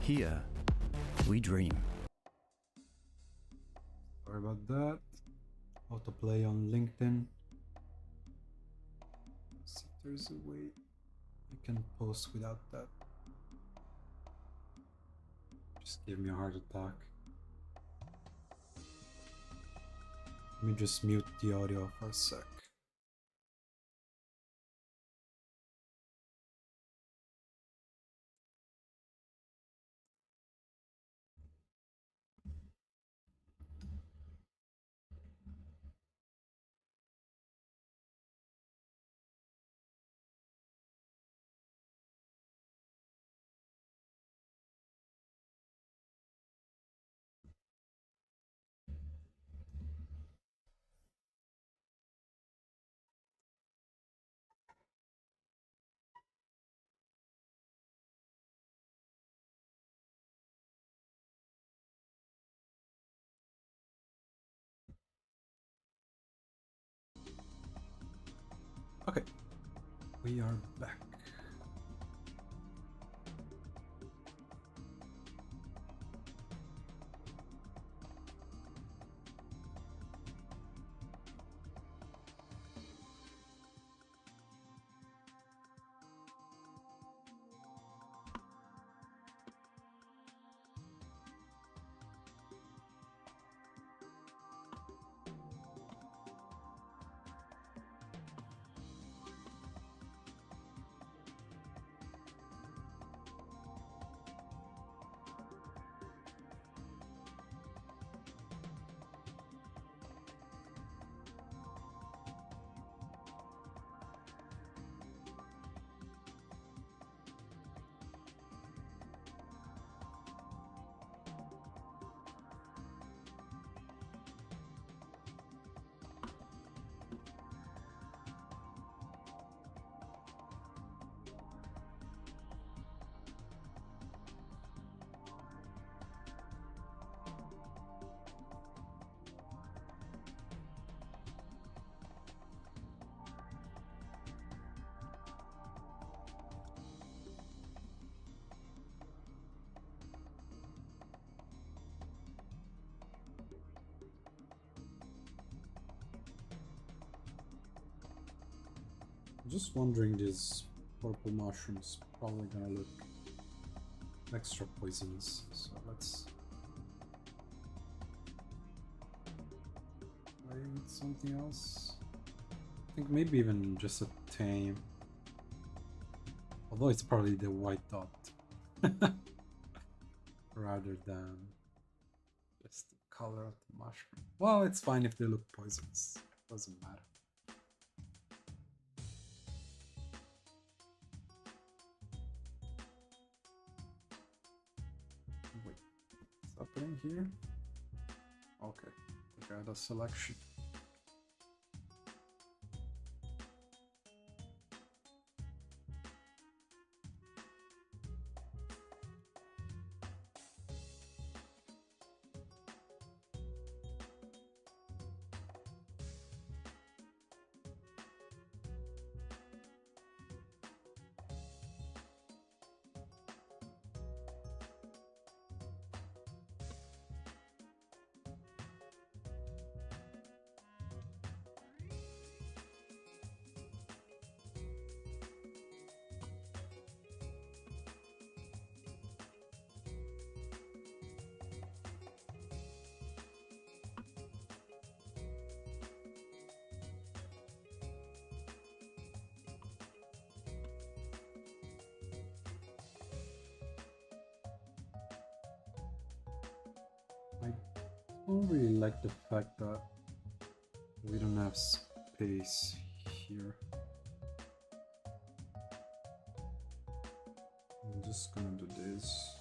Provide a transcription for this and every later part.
Here, we dream. Sorry about that. Autoplay on LinkedIn. Let's see if there's a way I can post without that. Just gave me a heart attack. Let me just mute the audio for a sec. Okay, we are back. Just wondering, these purple mushrooms probably gonna look extra poisonous, so let's try with something else. I think maybe even just a tame, although it's probably the white dot rather than just the color of the mushroom. Well, it's fine if they look poisonous, doesn't matter. Happening here? Okay, I got a selection. I don't really like the fact that we don't have space here. I'm just gonna do this.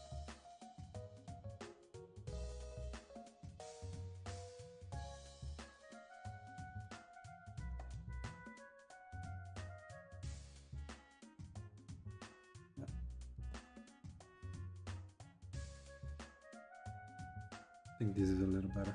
I think this is a little better.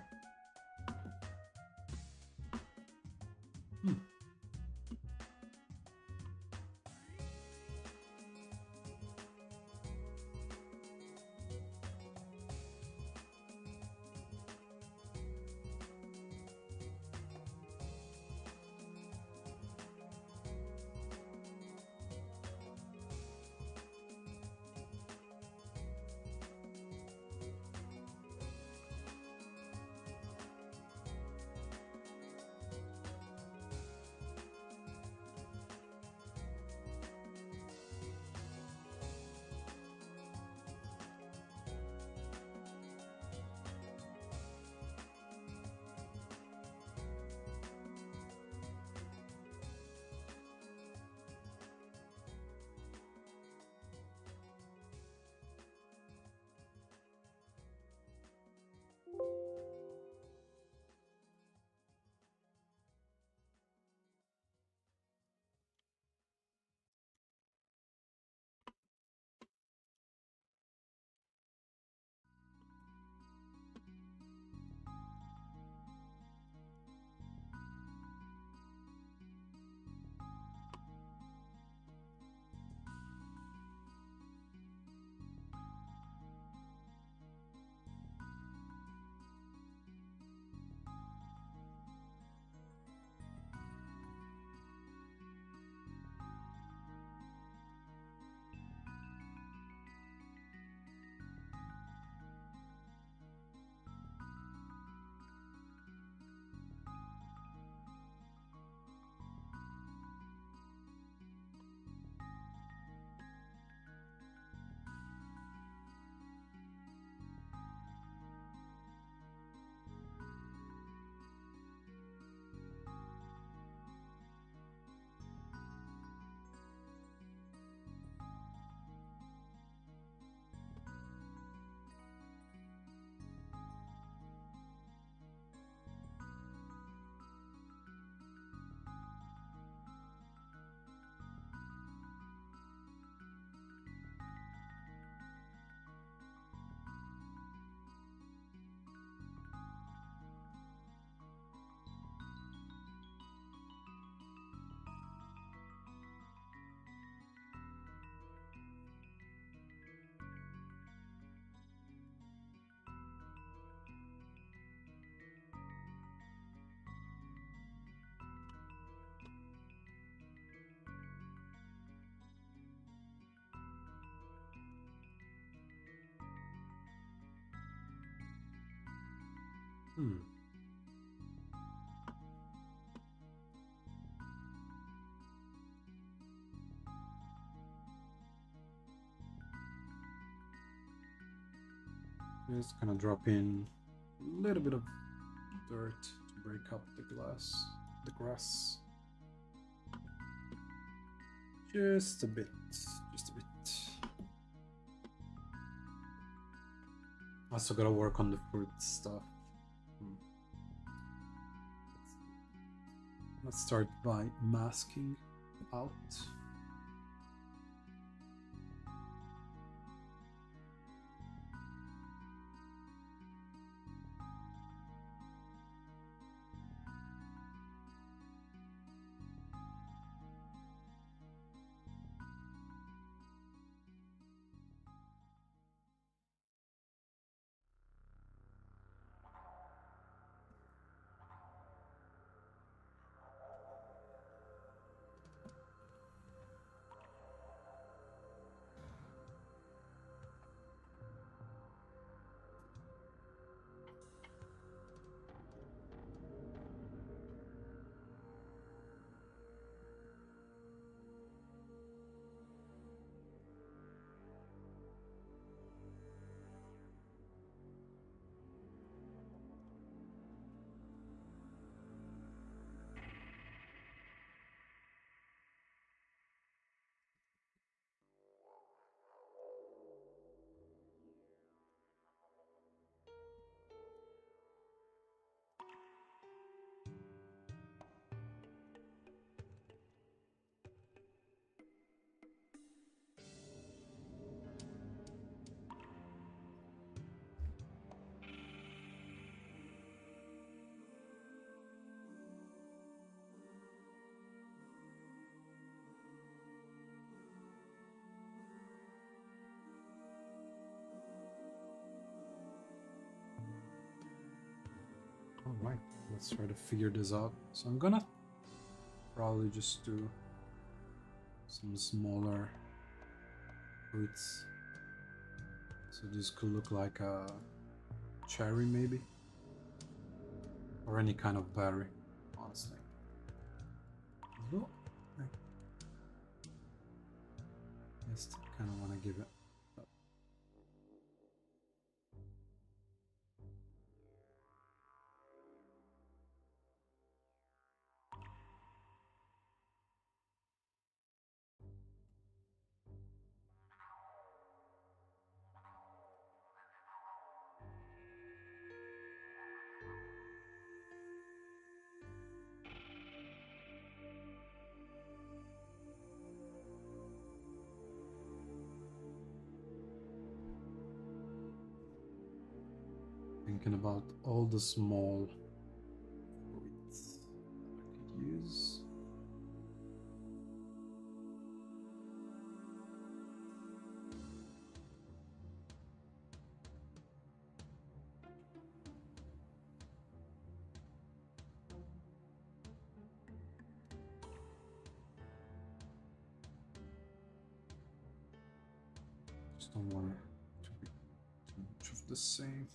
Hmm. Just gonna drop in a little bit of dirt to break up the grass. Just a bit, just a bit. Also gotta work on the fruit stuff. Let's start by masking out. Alright, let's try to figure this out. So I'm gonna probably just do some smaller fruits. So this could look like a cherry maybe? Or any kind of berry, honestly. So, I just kind of want to give it up. Thinking about all the small fruits I could use. Just don't want it to be too much of the same.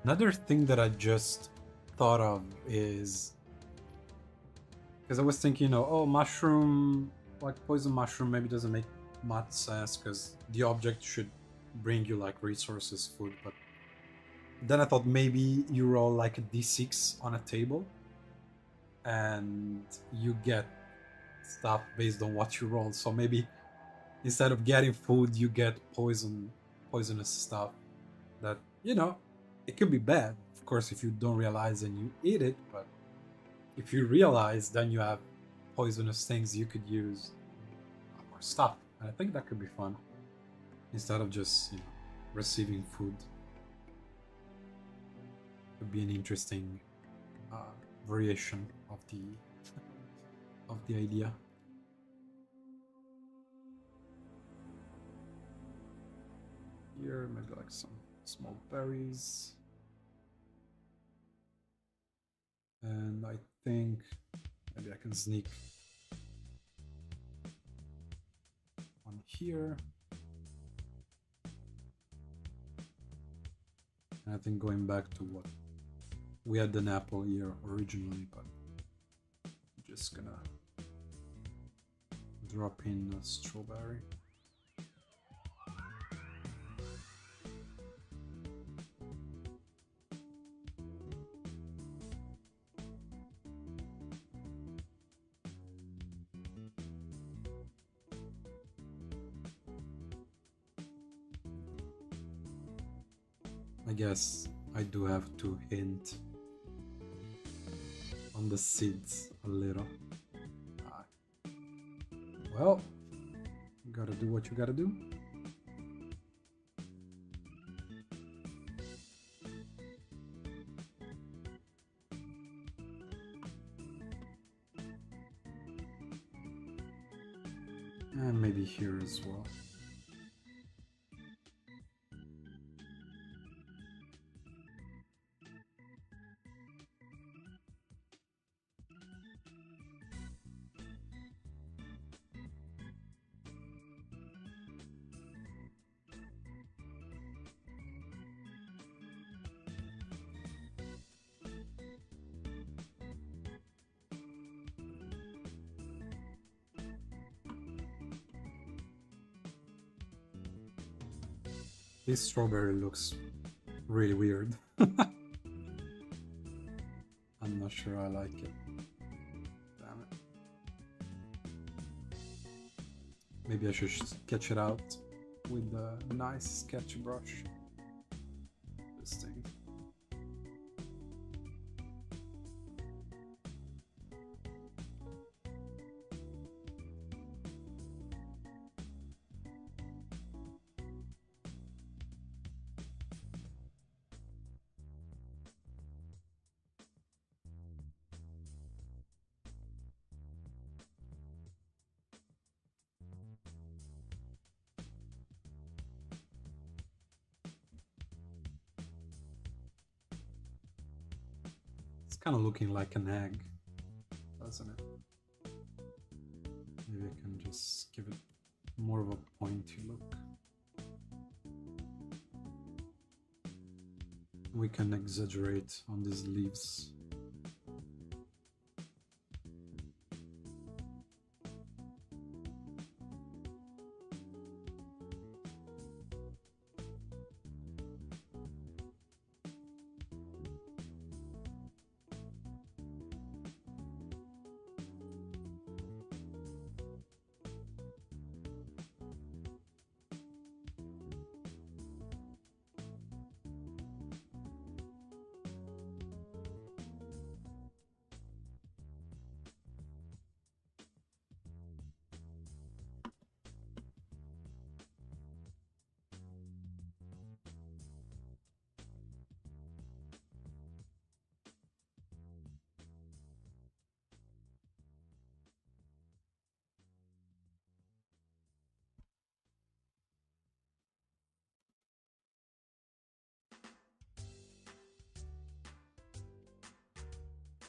Another thing that I just thought of is because I was thinking, you know, oh, mushroom, like poison mushroom, maybe doesn't make much sense because the object should bring you like resources, food. But then I thought maybe you roll like a d6 on a table and you get stuff based on what you roll. So maybe instead of getting food, you get poisonous stuff that, you know, it could be bad, of course, if you don't realize and you eat it, but if you realize, then you have poisonous things you could use or stuff. And I think that could be fun instead of just, you know, receiving food. Could be an interesting variation of the idea. Here, maybe like some small berries. And I think maybe I can sneak on here. And I think going back to what we had an apple here originally, but I'm just gonna drop in a strawberry. I guess I do have to hint on the seeds a little. Well, you gotta do what you gotta do. And maybe here as well. This strawberry looks really weird. I'm not sure I like it. Damn it. Maybe I should sketch it out with a nice sketch brush. This thing. Kind of looking like an egg, doesn't it? Maybe I can just give it more of a pointy look. We can exaggerate on these leaves.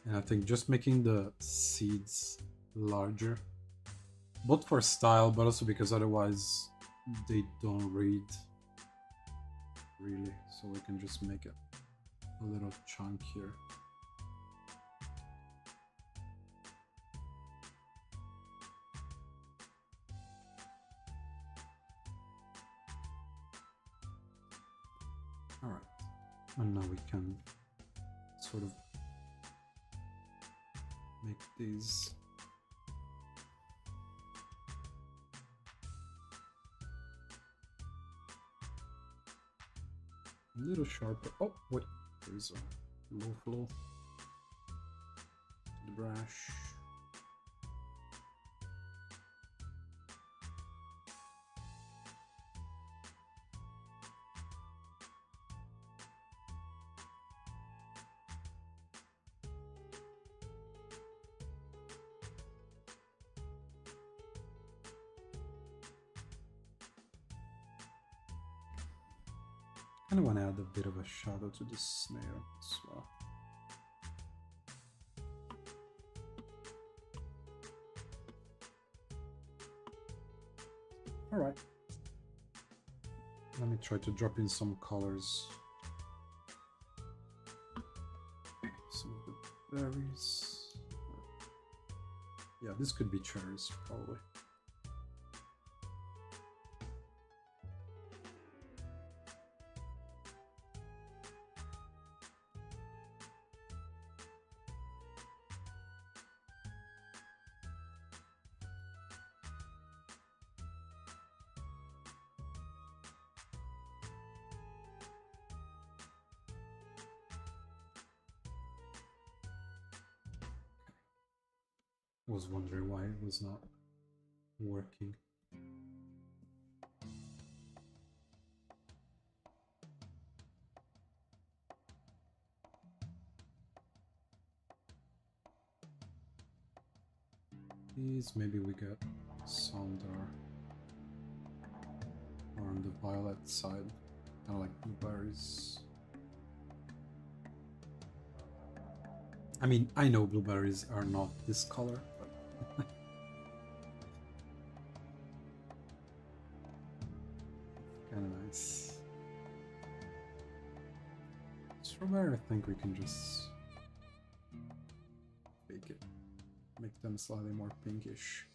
And I think just making the seeds larger, both for style, but also because otherwise they don't read really. So we can just make it a little chunkier. All right, and now we can sort of make these a little sharper. Oh, wait, there's a low flow to the brush. kind of want to add a bit of a shadow to this snail as well. All right. Let me try to drop in some colors. Some of the berries. Yeah, this could be cherries, probably. I was wondering why it was not working. These maybe we get some that are on the violet side, kind of like blueberries. I mean, I know blueberries are not this color, but kind of nice. Strawberry, I think we can just bake it, make them slightly more pinkish.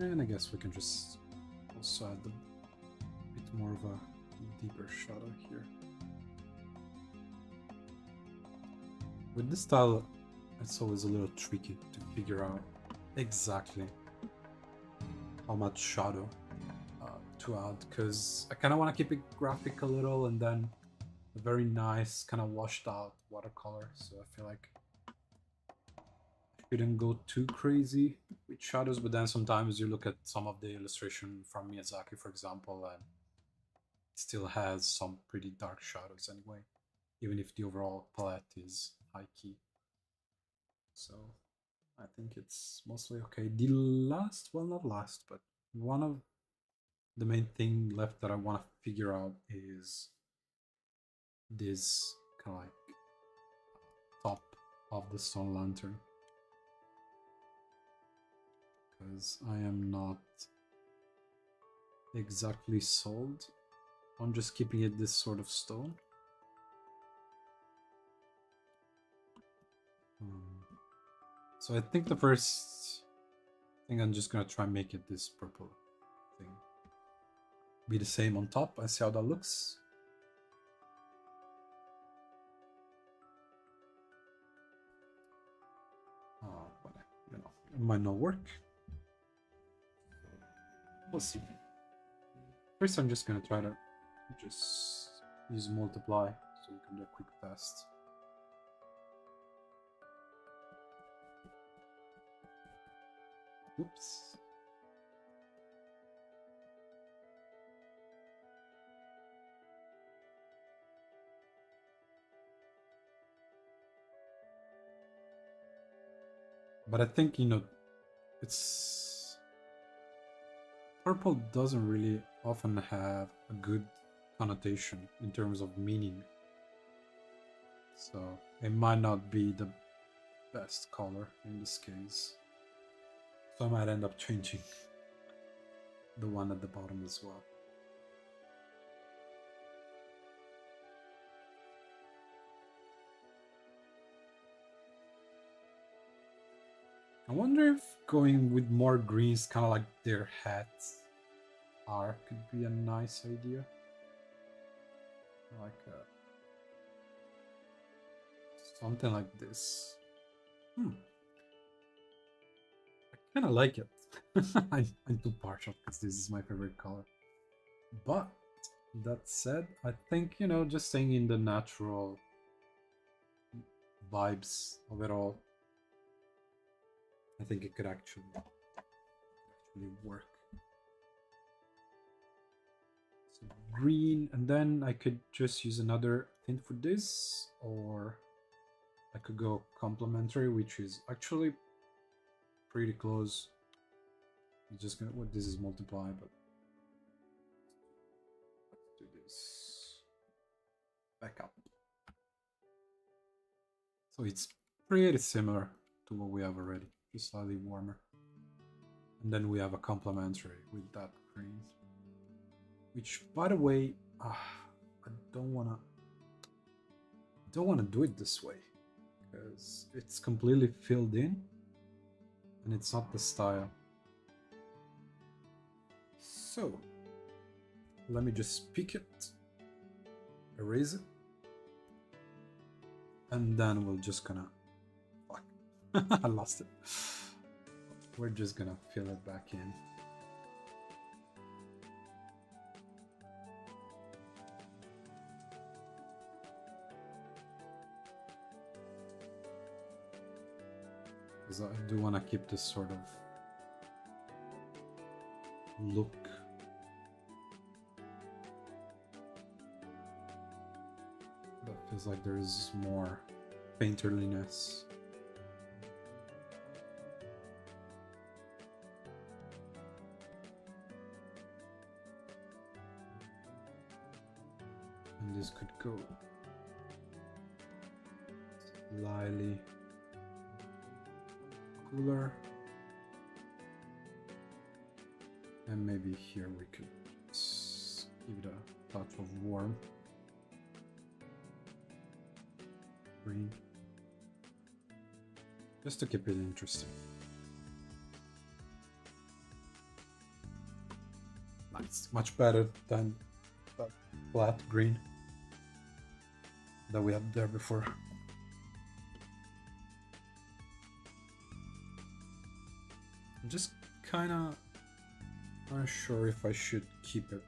And I guess we can just also add a bit more of a deeper shadow here. With this style, it's always a little tricky to figure out exactly how much shadow to add, because I kind of want to keep it graphic a little and then a very nice kind of washed out watercolor. So I feel like I shouldn't go too crazy with shadows, but then sometimes you look at some of the illustration from Miyazaki, for example, and it still has some pretty dark shadows anyway, even if the overall palette is high key. So I think it's mostly okay. The last, well, not last, but one of the main thing left that I want to figure out is this kind of like top of the stone lantern. because I am not exactly sold on just keeping it this sort of stone. So I think the first thing I'm just gonna try and make it this purple thing. Be the same on top and see how that looks. But you know, it might not work. We'll see. First, I'm just gonna try to just use multiply so we can do a quick test. Oops. But I think, you know, it's... Purple doesn't really often have a good connotation in terms of meaning. So it might not be the best color in this case. So I might end up changing the one at the bottom as well. I wonder if going with more greens, kind of like their hats are, could be a nice idea. Like something like this. I kind of like it. I'm too partial because this is my favorite color. But that said, I think, you know, just staying in the natural vibes of it all, I think it could actually work. So green, and then I could just use another tint for this, or I could go complementary, which is actually pretty close. I'm just gonna, what, this is multiply, but let's do this back up. So it's pretty similar to what we have already, just slightly warmer. And then we have a complementary with that green, which, by the way, I don't wanna do it this way because it's completely filled in and it's not the style. So let me just pick it, erase it, and then we're just gonna, fuck, I lost it. We're just gonna fill it back in. Because I do want to keep this sort of look. That feels like there's more painterliness. And this could go slightly cooler. And maybe here we could just give it a touch of warm green, just to keep it interesting. Nice, much better than that flat green that we had there before. I'm just kind of unsure if I should keep it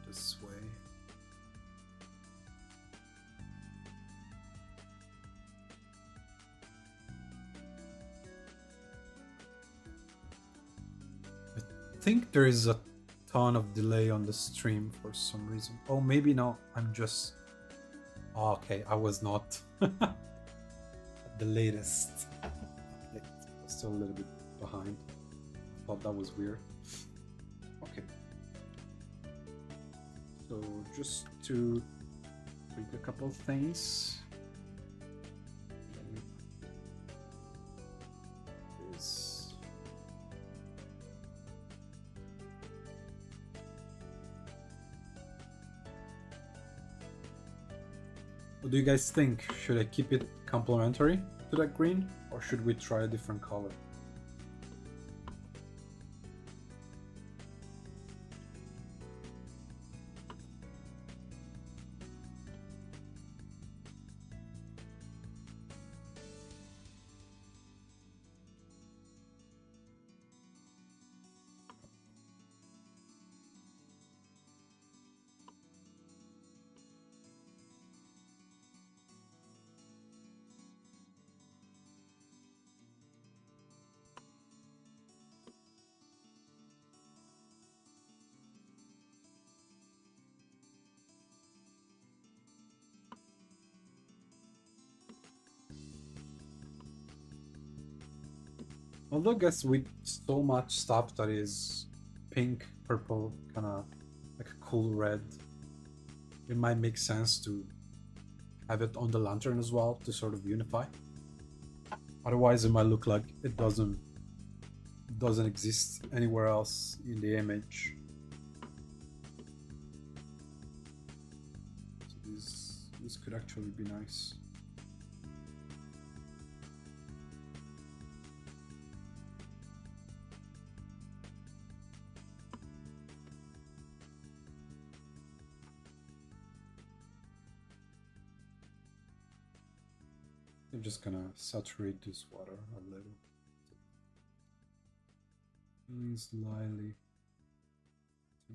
this way. I think there is a ton of delay on the stream for some reason. Oh, maybe no, I'm just... Oh, okay, I was not at the latest update. I was still a little bit behind. I thought that was weird. Okay. So just to tweak a couple things. This What do you guys think? Should I keep it complementary to that green, or should we try a different color? Although I guess with so much stuff that is pink, purple, kind of like a cool red, it might make sense to have it on the lantern as well to sort of unify. Otherwise, it might look like it doesn't exist anywhere else in the image. So this could actually be nice. I'm just gonna saturate this water a little. Slightly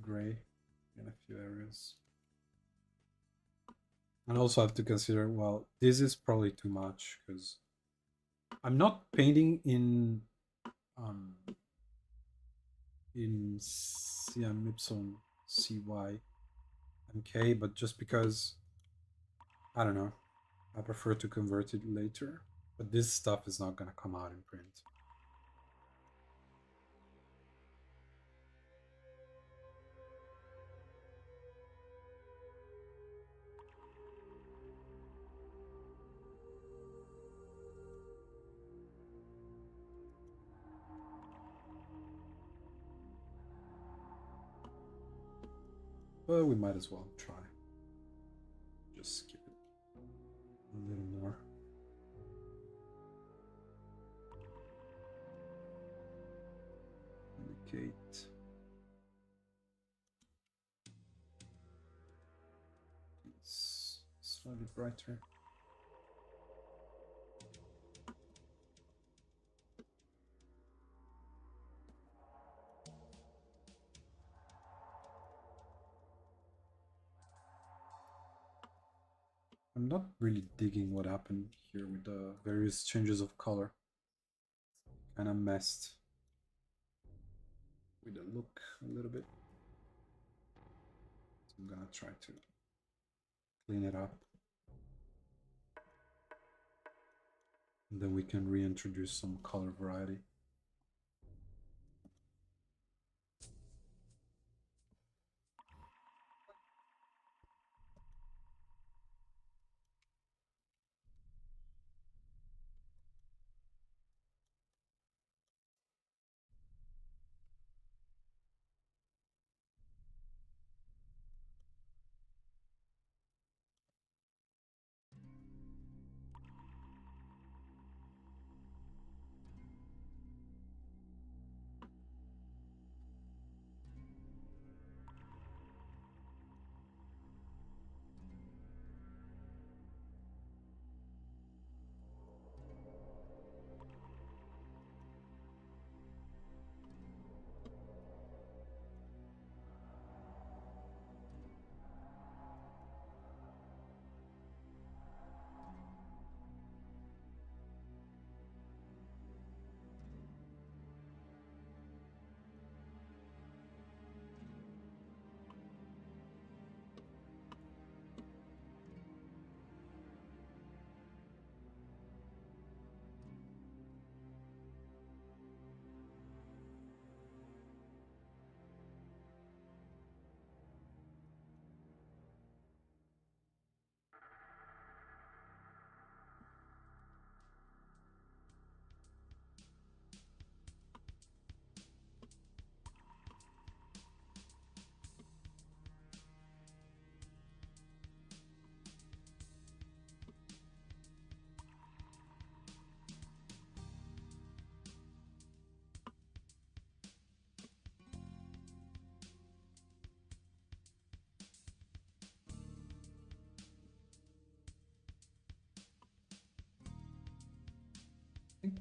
gray in a few areas. And also have to consider, well, this is probably too much because I'm not painting in CM Ipson CY MK, but just because I don't know, I prefer to convert it later. But this stuff is not gonna come out in print. But we might as well try. Just skip it a little more. Indicate. It's slightly brighter. I'm not really digging what happened here with the various changes of color. Kind of messed with the look a little bit. So I'm gonna try to clean it up. And then we can reintroduce some color variety.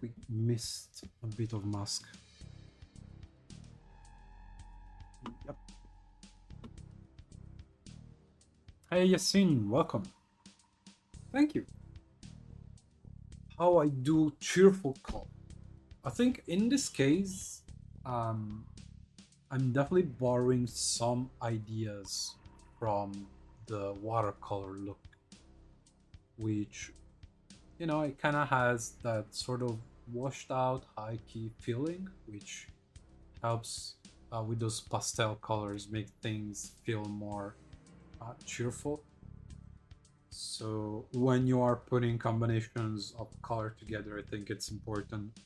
think we missed a bit of mask. Yep. Hey Yasin, welcome. Thank you. How I do cheerful color. I think in this case, I'm definitely borrowing some ideas from the watercolor look, which, you know, it kind of has that sort of washed out high key feeling, which helps with those pastel colors make things feel more cheerful. So when you are putting combinations of color together, I think it's important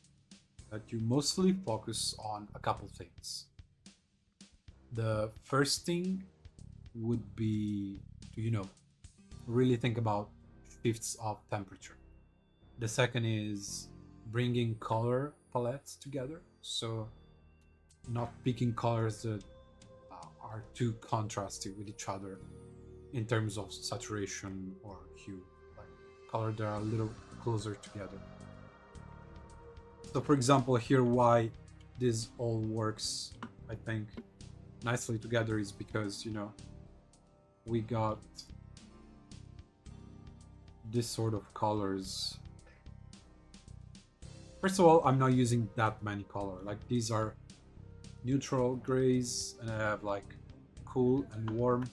that you mostly focus on a couple things. The first thing would be to, you know, really think about shifts of temperature. The second is bringing color palettes together. So not picking colors that are too contrasty with each other in terms of saturation or hue, like color that are a little closer together. So for example, here why this all works, I think, nicely together is because, you know, we got this sort of colors. First of all, I'm not using that many color. Like these are neutral grays, and I have like cool and warm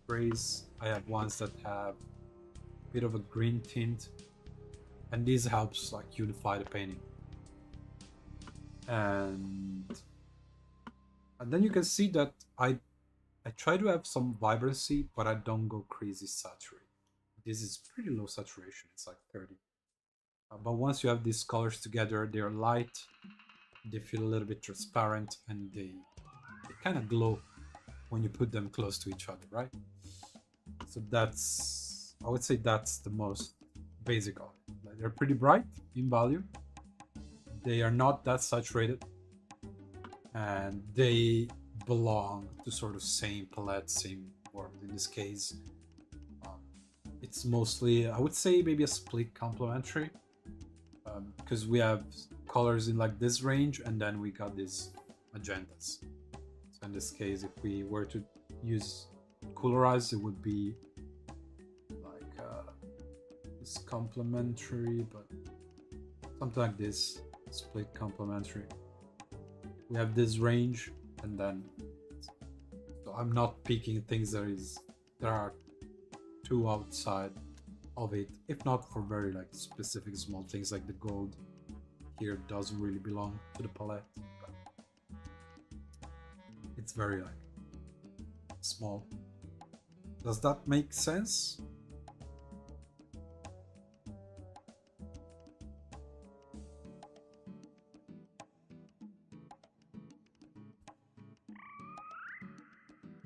grays. I have ones that have a bit of a green tint, and this helps like unify the painting. And then you can see that I try to have some vibrancy, but I don't go crazy saturated. This is pretty low saturation, it's like 30. But once you have these colors together, they're light, they feel a little bit transparent, and they kind of glow when you put them close to each other, right? So that's, I would say that's the most basic of it. Like they're pretty bright in value. They are not that saturated, and they belong to sort of same palette, same form. In this case, it's mostly, I would say, maybe a split complementary, because we have colors in like this range, and then we got these magentas. So in this case, if we were to use colorize, it would be like this complementary, but something like this, split complementary. We have this range, and then so I'm not picking things that are too outside of it, if not for very like specific small things like the gold here doesn't really belong to the palette, but it's very like small. Does that make sense?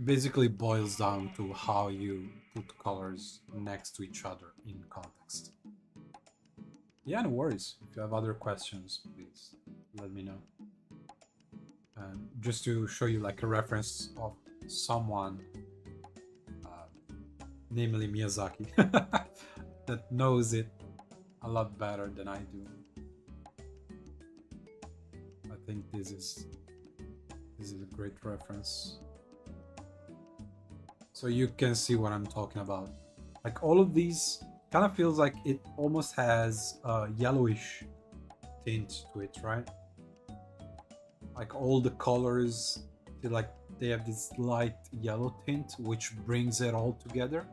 Basically boils down to how you put colors next to each other in context. Yeah, no worries. If you have other questions, please let me know. And just to show you like a reference of someone, namely Miyazaki, that knows it a lot better than I do. I think this is a great reference. So you can see what I'm talking about. Like all of these kind of feels like it almost has a yellowish tint to it, right? Like all the colors feel like they have this light yellow tint, which brings it all together.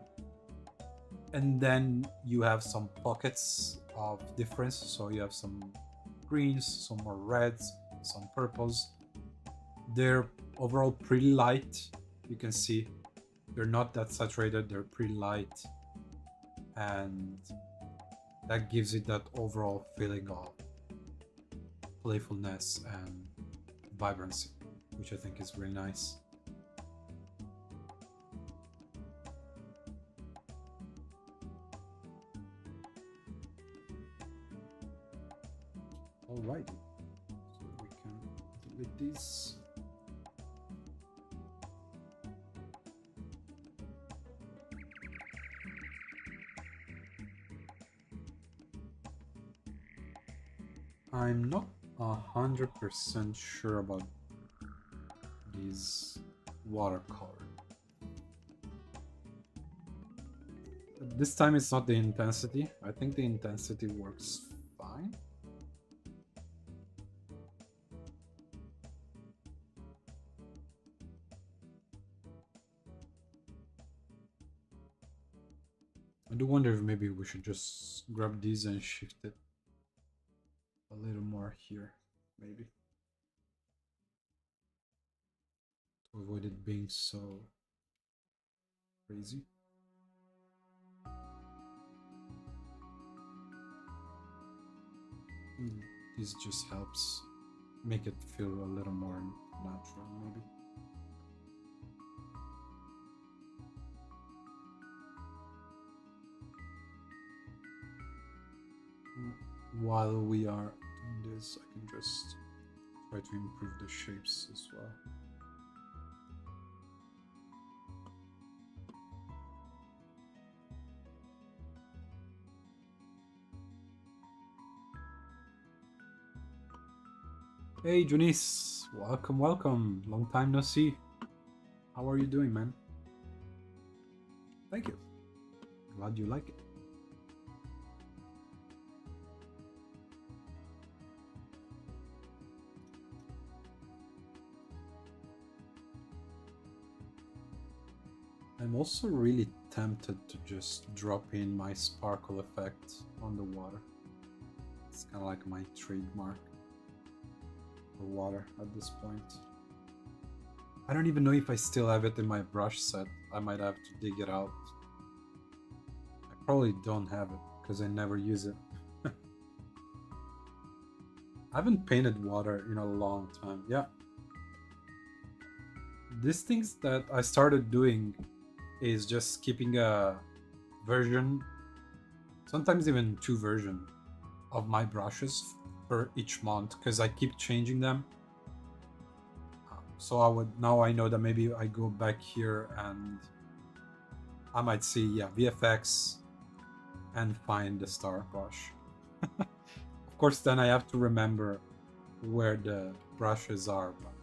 And then you have some pockets of difference. So you have some greens, some more reds, some purples. They're overall pretty light. You can see they're not that saturated, they're pretty light, and that gives it that overall feeling of playfulness and vibrancy, which I think is really nice. Alrighty, so we can delete these. I'm not 100% sure about these watercolor. This time it's not the intensity. I think the intensity works fine. I do wonder if maybe we should just grab these and shift it a little more here, maybe. To avoid it being so crazy. This just helps make it feel a little more natural, maybe. While we are doing this, I can just try to improve the shapes as well. Hey Junice, welcome. Long time no see. How are you doing, man? Thank you. Glad you like it. I'm also really tempted to just drop in my sparkle effect on the water. It's kind of like my trademark for water at this point. I don't even know if I still have it in my brush set. I might have to dig it out. I probably don't have it because I never use it. I haven't painted water in a long time. Yeah. These things that I started doing is just keeping a version, sometimes even 2 versions of my brushes for each month because I keep changing them. So now I know that maybe I go back here and I might see, yeah, VFX and find the star brush. Of course, then I have to remember where the brushes are. But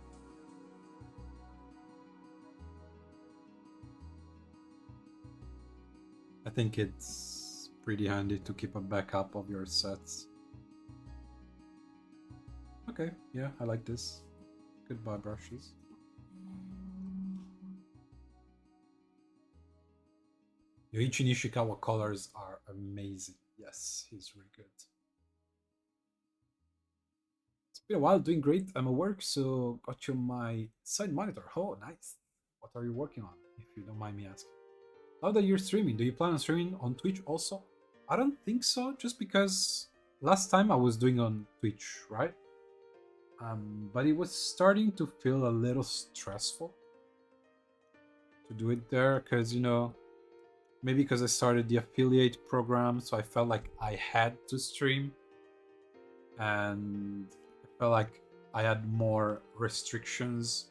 I think it's pretty handy to keep a backup of your sets. Okay, yeah, I like this. Goodbye brushes. Yoichi Nishikawa colors are amazing. Yes, he's really good. It's been a while, doing great. I'm at work, so got you my side monitor. Oh, nice. What are you working on, if you don't mind me asking? Now that you're streaming, do you plan on streaming on Twitch also? I don't think so, just because last time I was doing on Twitch, right? But it was starting to feel a little stressful to do it there because, maybe because I started the affiliate program, so I felt like I had to stream, and I felt like I had more restrictions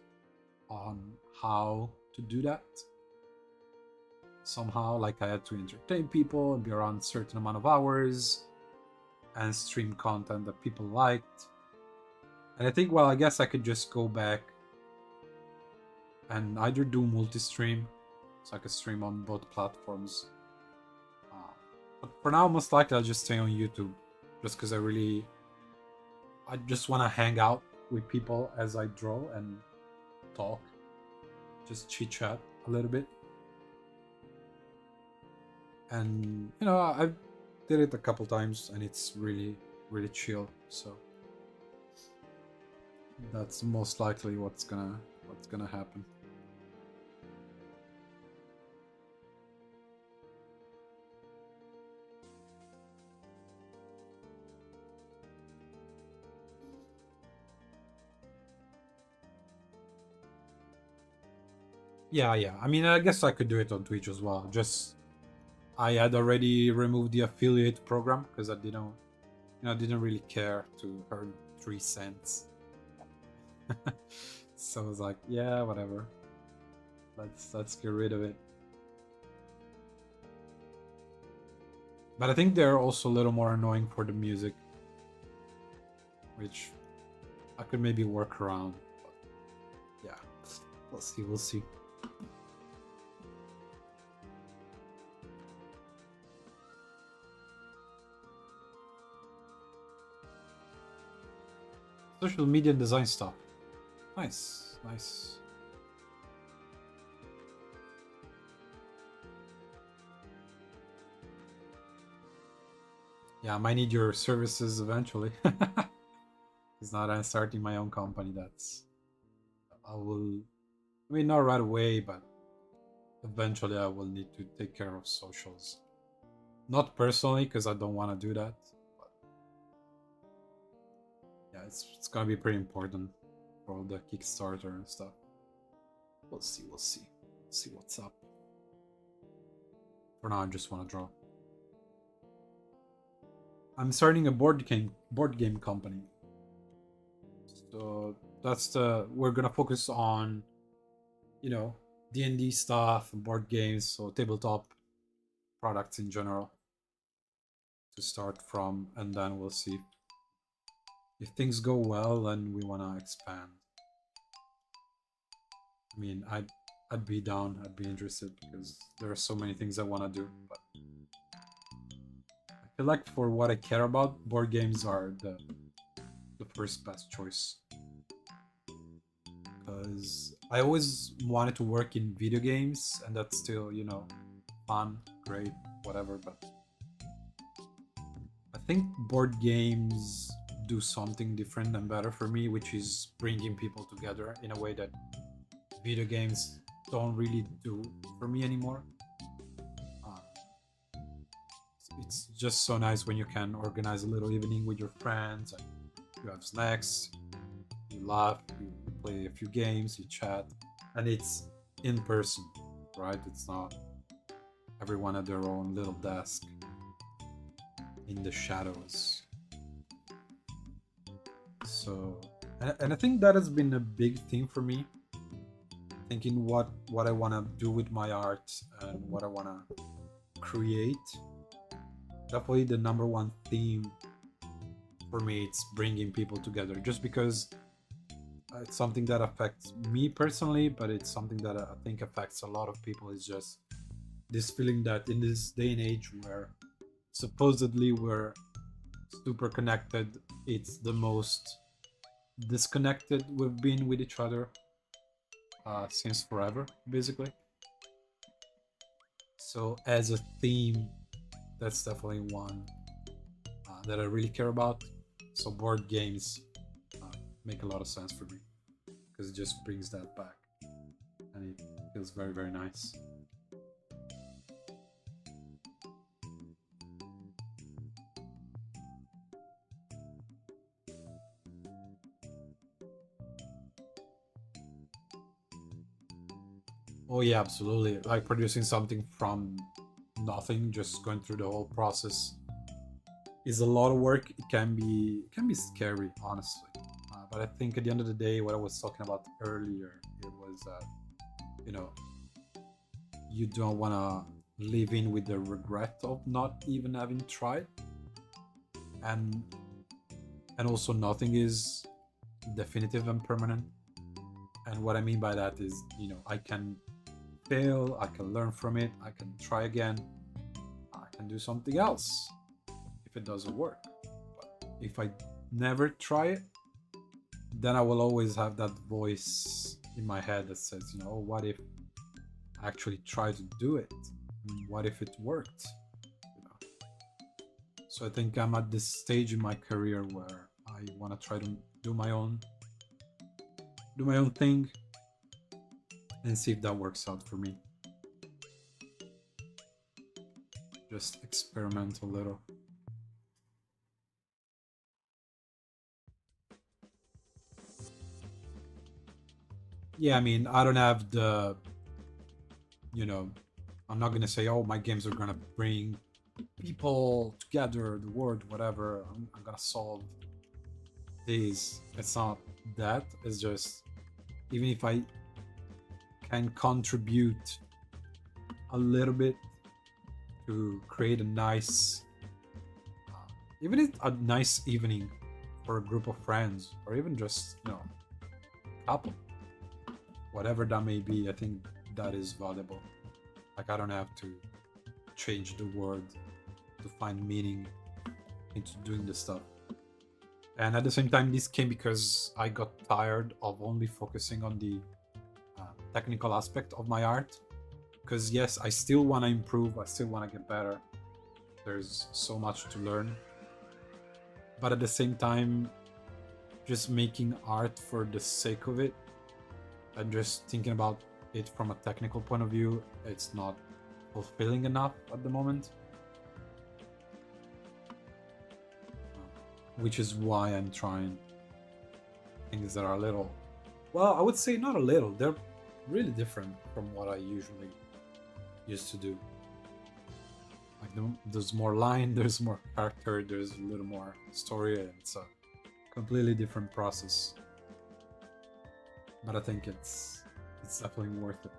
on how to do that. Somehow, like I had to entertain people and be around a certain amount of hours and stream content that people liked. And I think, well, I guess I could just go back and either do multi-stream, so I could stream on both platforms. But for now, most likely I'll just stay on YouTube, just because I just want to hang out with people as I draw and talk, just chit chat a little bit. And I did it a couple times, and it's really, really chill. So that's most likely what's gonna happen. Yeah. I mean, I guess I could do it on Twitch as well. Just I had already removed the affiliate program because I didn't really care to earn 3 cents. So I was like, yeah, whatever. Let's get rid of it. But I think they're also a little more annoying for the music. which I could maybe work around. But yeah, we'll see. Social media and design stuff. Nice, nice. Yeah, I might need your services eventually. It's not I'm starting my own company. I mean, not right away, but eventually I will need to take care of socials. Not personally, because I don't want to do that. But yeah, it's gonna be pretty important for all the Kickstarter and stuff. We'll see. See what's up. For now, I just want to draw. I'm starting a board game company. So we're gonna focus on, D&D stuff, board games, so tabletop products in general to start from, and then we'll see if things go well, then we wanna expand. I mean, I'd be down, I'd be interested because there are so many things I wanna do, but I feel like for what I care about, board games are the first best choice. Because I always wanted to work in video games, and that's still, fun, great, whatever, but I think board games do something different and better for me, which is bringing people together in a way that video games don't really do for me anymore. It's just so nice when you can organize a little evening with your friends, and you have snacks, you laugh, you play a few games, you chat, and it's in person, right? It's not everyone at their own little desk in the shadows. So, and I think that has been a big thing for me, thinking what I want to do with my art and what I want to create. Definitely the number one theme for me, it's bringing people together, just because it's something that affects me personally, but it's something that I think affects a lot of people. Is just this feeling that in this day and age where supposedly we're super connected, it's the most disconnected we've been with each other since forever, basically. So as a theme, that's definitely one that I really care about. So board games make a lot of sense for me because it just brings that back, and it feels very, very nice. Oh yeah, absolutely. Like producing something from nothing, just going through the whole process is a lot of work. It can be scary, honestly. But I think at the end of the day, what I was talking about earlier, it was you don't want to live in with the regret of not even having tried, and also nothing is definitive and permanent. And what I mean by that is, I can fail, I can learn from it, I can try again, I can do something else if it doesn't work. But if I never try it, then I will always have that voice in my head that says, what if I actually try to do it? What if it worked? So I think I'm at this stage in my career where I want to try to do my own thing and see if that works out for me. Just experiment a little. Yeah, I mean, I don't have the, I'm not gonna say, oh, my games are gonna bring people together, the world, whatever. I'm gonna solve these. It's not that. It's just, even if I can contribute a little bit to create a nice, even a nice evening for a group of friends, or even just, you know, couple, whatever that may be. I think that is valuable. Like, I don't have to change the word to find meaning into doing this stuff. And at the same time, this came because I got tired of only focusing on the technical aspect of my art. Because yes, I still want to improve, I still want to get better. There's so much to learn. But at the same time, just making art for the sake of it and just thinking about it from a technical point of view, it's not fulfilling enough at the moment. Which is why I'm trying things that are a little, well, I would say not a little, they're really different from what I usually used to do. Like, there's more line, there's more character, there's a little more story, and it's a completely different process. But I think it's definitely worth it.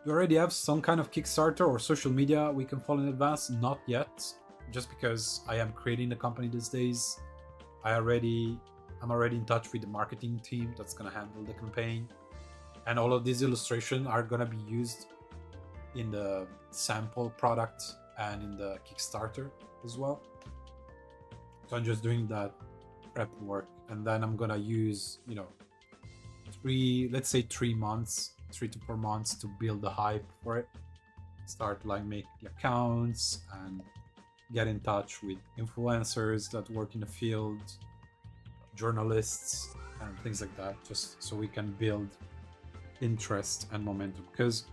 Do you already have some kind of Kickstarter or social media we can follow in advance? Not yet, just because I am creating the company these days. I'm already in touch with the marketing team that's gonna handle the campaign, and all of these illustrations are gonna be used in the sample product and in the Kickstarter as well. So I'm just doing that prep work, and then I'm gonna use, you know, 3 to 4 months to build the hype for it. Start like make the accounts and get in touch with influencers that work in the field, journalists, and things like that, just so we can build interest and momentum. Because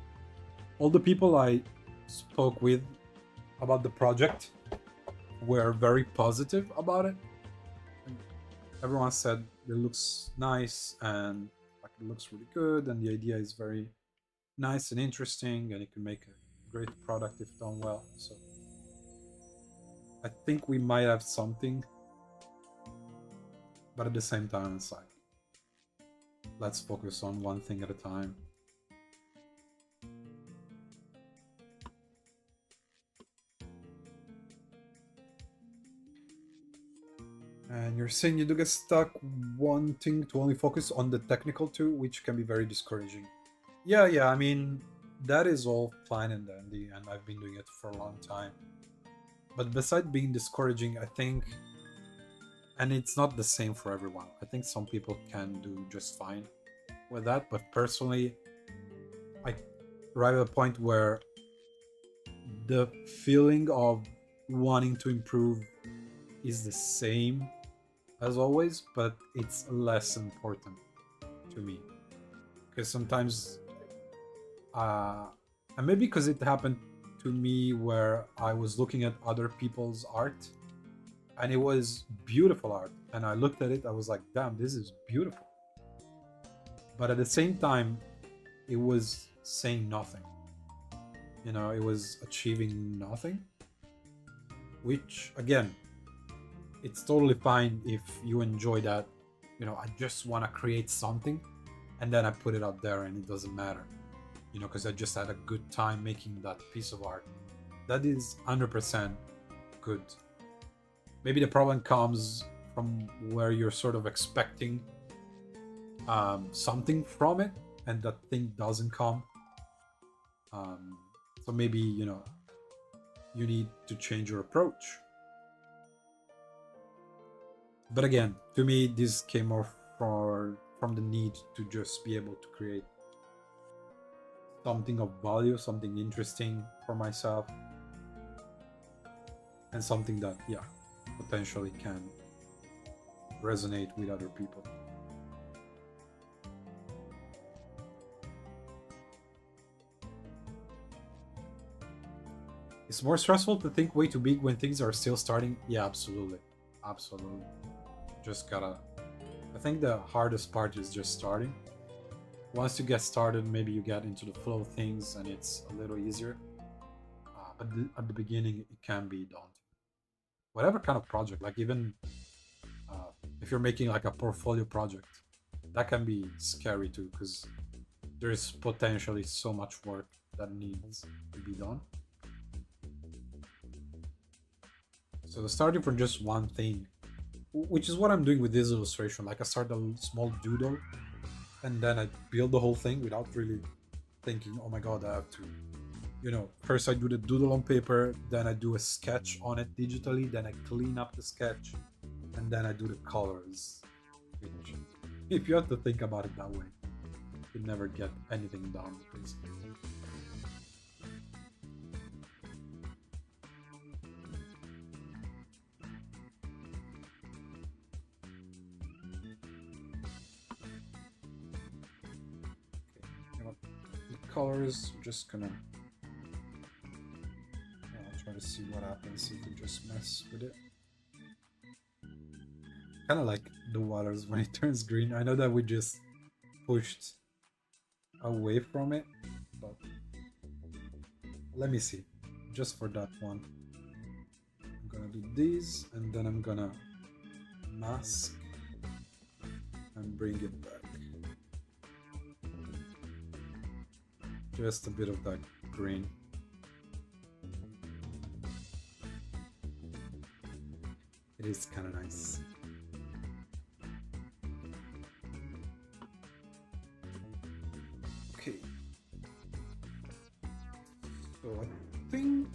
all the people I spoke with about the project were very positive about it. Everyone said it looks nice and like it looks really good, and the idea is very nice and interesting, and it can make a great product if done well. So I think we might have something, but at the same time, it's like, let's focus on one thing at a time. And you're saying you do get stuck wanting to only focus on the technical too, which can be very discouraging. Yeah, I mean, that is all fine and dandy, and I've been doing it for a long time. But besides being discouraging, I think, and it's not the same for everyone, I think some people can do just fine with that, but personally, I arrive at a point where the feeling of wanting to improve is the same as always, but it's less important to me. Because sometimes, and maybe because it happened to me where I was looking at other people's art and it was beautiful art, and I looked at it, I was like, damn, this is beautiful. But at the same time, it was saying nothing. You know, it was achieving nothing. Which, again, it's totally fine if you enjoy that. You know, I just want to create something and then I put it out there and it doesn't matter. You know, because I just had a good time making that piece of art. That is 100% good. Maybe the problem comes from where you're sort of expecting something from it and that thing doesn't come. So maybe, you know, you need to change your approach. But again, to me, this came more from the need to just be able to create something of value, something interesting for myself, and something that, yeah, potentially can resonate with other people. It's more stressful to think way too big when things are still starting. Yeah, absolutely. Absolutely. Just gotta... I think the hardest part is just starting. Once you get started, maybe you get into the flow of things and it's a little easier. But at the beginning, it can be daunting. Whatever kind of project, like even if you're making like a portfolio project, that can be scary too, because there's potentially so much work that needs to be done. So starting from just one thing, which is what I'm doing with this illustration. Like I start a small doodle, and then I build the whole thing without really thinking, oh my god, I have to, first I do the doodle on paper, then I do a sketch on it digitally, then I clean up the sketch, and then I do the colors. Which, if you have to think about it that way, you never get anything done, basically. Colors, I'm just gonna try to see what happens if we just mess with it. Kind of like the waters when it turns green. I know that we just pushed away from it, but let me see. Just for that one, I'm gonna do these, and then I'm gonna mask and bring it back. Just a bit of that green. It is kind of nice. Okay. So I think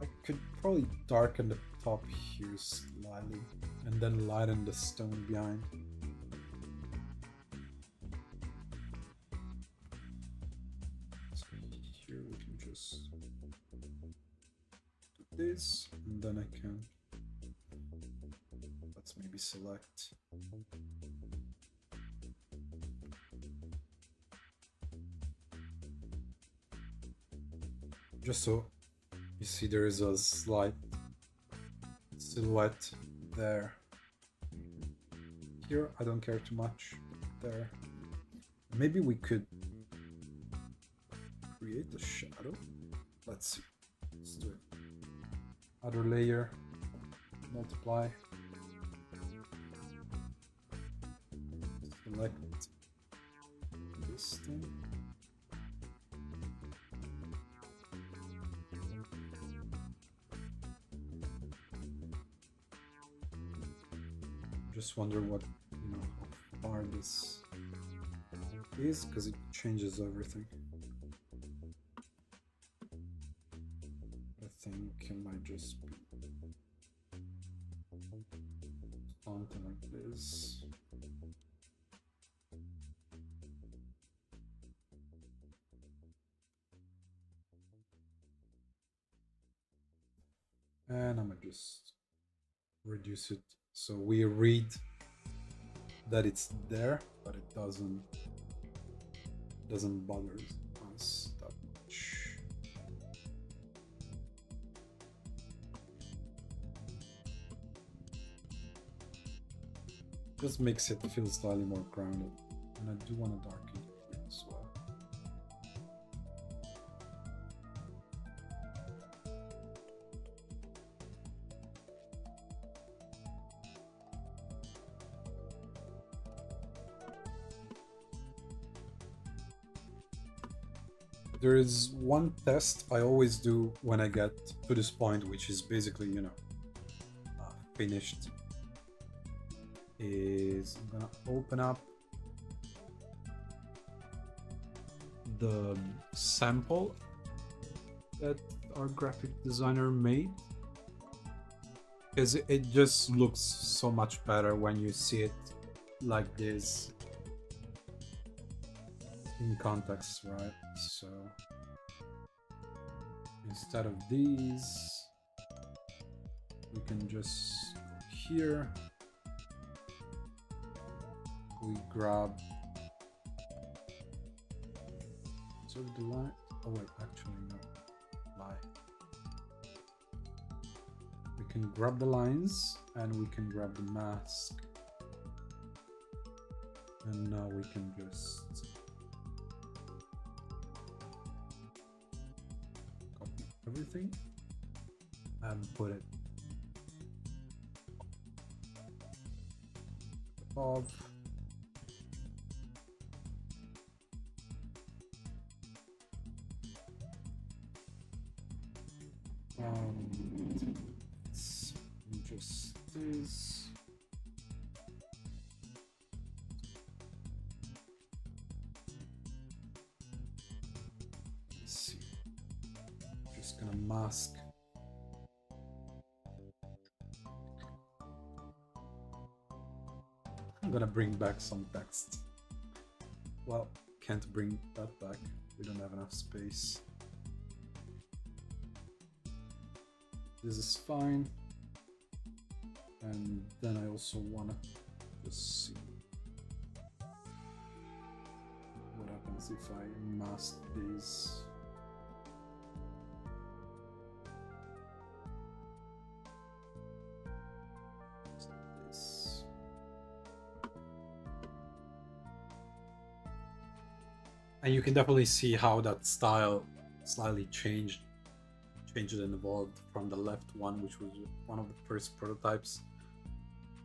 I could probably darken the top here slightly and then lighten the stone behind. This, and then I can, let's maybe select just so you see there is a slight silhouette there. Here I don't care too much. There, maybe we could create a shadow. Let's see. Let's do it. Other layer, multiply, select this thing. Just wonder what, how far this is, because it changes everything. I think it might just be something like this. And I'm gonna just reduce it so we read that it's there, but it doesn't bother us that much. Just makes it feel slightly more grounded, and I do want to darken it as well. There is one test I always do when I get to this point, which is basically, finished. Is I'm gonna open up the sample that our graphic designer made, because it just looks so much better when you see it like this in context, right? So instead of these, we can just go here. We grab sort of the line. Oh wait, actually no, lie. We can grab the lines and we can grab the mask, and now we can just copy everything and put it above. It's just this. Let's see. Just gonna mask. I'm gonna bring back some text. Well, can't bring that back. We don't have enough space. This is fine. And then I also wanna just see what happens if I mask these. And you can definitely see how that style slightly changed and evolved from the left one, which was one of the first prototypes.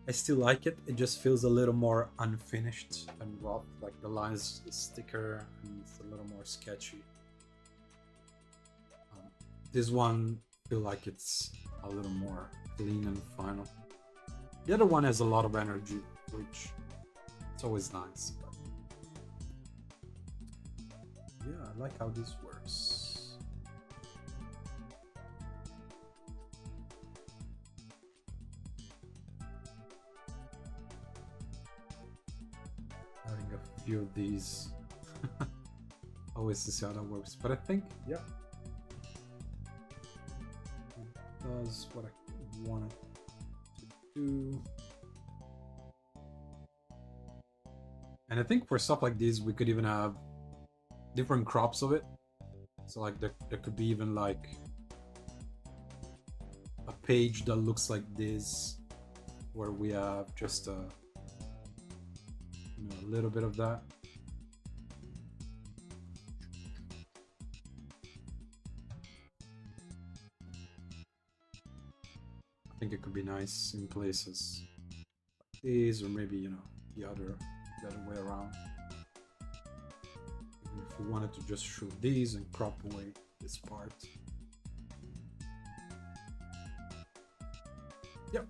I still like it. It just feels a little more unfinished and rough. Like the lines is thicker and it's a little more sketchy. This one feel like it's a little more clean and final. The other one has a lot of energy, which it's always nice. But yeah, I like how this works. Having a few of these always to see how that works, but I think, yeah, it does what I wanted to do. And I think for stuff like this, we could even have different crops of it. So like there could be even like a page that looks like this, where we have just a little bit of that. I think it could be nice in places like these, or maybe the other way around. Even if we wanted to just shoot these and crop away this part. Yep.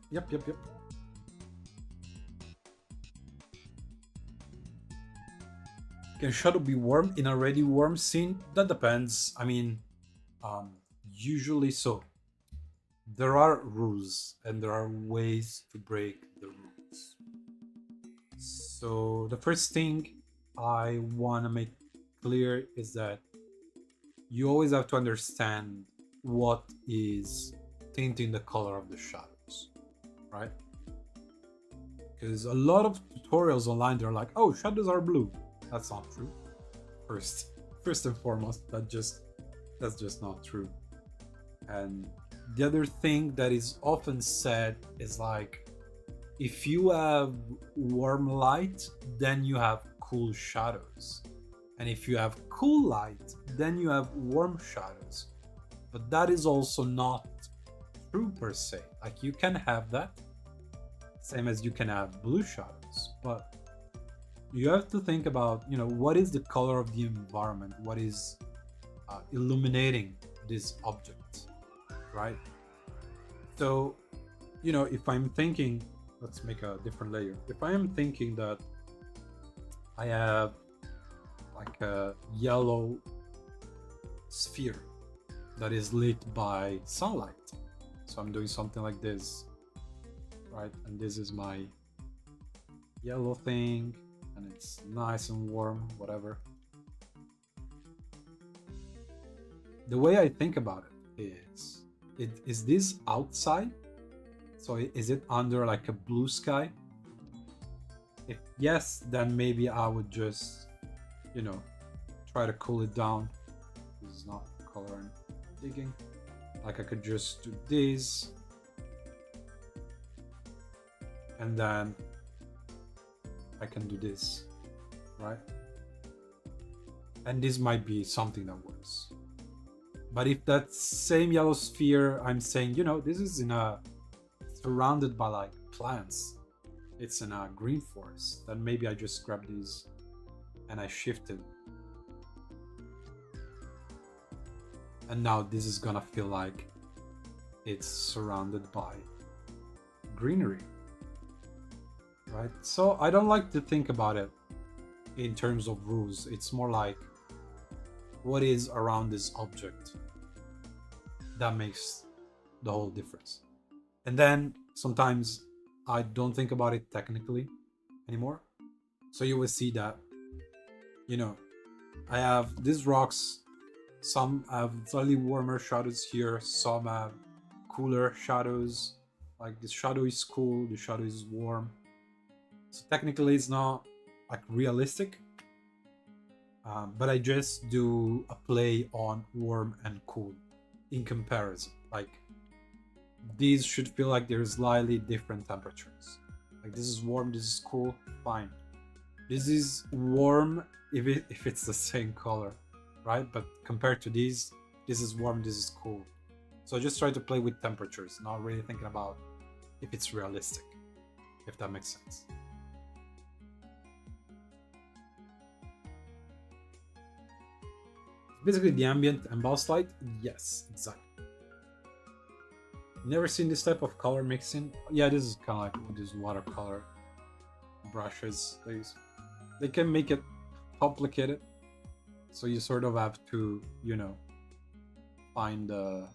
Can shadow be warm in a already warm scene? That depends. I mean, usually so. There are rules and there are ways to break the rules. So the first thing I want to make clear is that you always have to understand what is tinting the color of the shadows, right? Because a lot of tutorials online, they're like, oh, shadows are blue. That's not true. First and foremost, that's just not true. And the other thing that is often said is like, if you have warm light, then you have cool shadows. And if you have cool light, then you have warm shadows. But that is also not true per se. Like you can have that, same as you can have blue shadows, but you have to think about, what is the color of the environment? What is illuminating this object, right? So, if I'm thinking, let's make a different layer. If I am thinking that I have like a yellow sphere that is lit by sunlight, so I'm doing something like this, right? And this is my yellow thing, and it's nice and warm, whatever. The way I think about it is this outside? So is it under like a blue sky? If yes, then maybe I would just, try to cool it down. This is not color I'm digging. Like I could just do this, and then I can do this, right? And this might be something that works. But if that same yellow sphere, I'm saying, this is surrounded by like plants, it's in a green forest, then maybe I just grab these and I shift it. And now this is gonna feel like it's surrounded by greenery, right? So I don't like to think about it in terms of rules. It's more like what is around this object that makes the whole difference. And then sometimes I don't think about it technically anymore. So you will see that, you know, I have these rocks. Some have slightly warmer shadows here, some have cooler shadows. Like this shadow is cool, the shadow is warm. So technically it's not like realistic, but I just do a play on warm and cool in comparison. Like these should feel like they're slightly different temperatures. Like this is warm, this is cool, fine. This is warm if it's the same color, right? But compared to these, this is warm, this is cool. So I just try to play with temperatures, not really thinking about if it's realistic, if that makes sense. Basically the ambient and boss light? Yes, exactly. Never seen this type of color mixing? Yeah, this is kind of like these watercolor brushes. They can make it complicated, so you sort of have to, you know, find the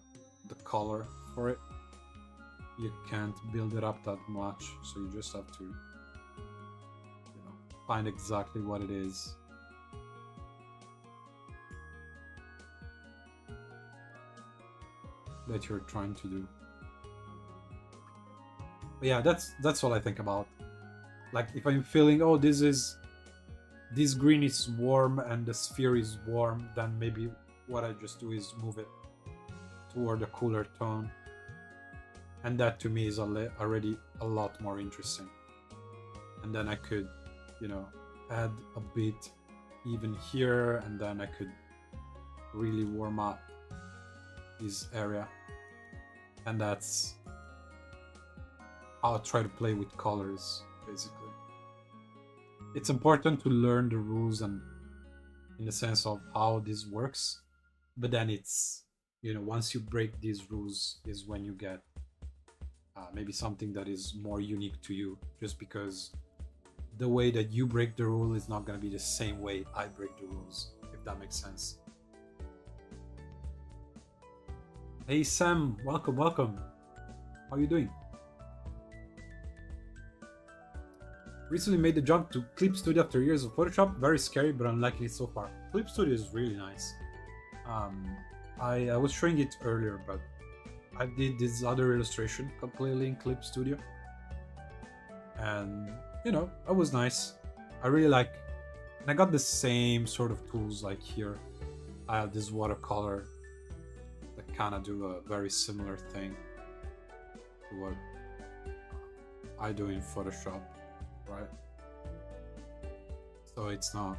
color for it. You can't build it up that much, so you just have to, you know, find exactly what it is. That you're trying to do. But yeah, that's what I think about. Like if I'm feeling, oh, this green is warm and the sphere is warm, then maybe what I just do is move it toward a cooler tone, and that to me is already a lot more interesting. And then I could, you know, add a bit even here, and then I could really warm up this area. And that's how I try to play with colors, basically. It's important to learn the rules and in the sense of how this works, but then it's, you know, once you break these rules is when you get maybe something that is more unique to you, just because the way that you break the rule is not going to be the same way I break the rules, if that makes sense. Hey Sam, welcome. How are you doing? Recently made the jump to Clip Studio after years of Photoshop. Very scary, but I'm liking it so far. Clip Studio is really nice. I was showing it earlier, but I did this other illustration completely in Clip Studio. And, you know, that was nice. I really like, and I got the same sort of tools like here. I have this watercolor that kind of do a very similar thing to what I do in Photoshop, right? So it's not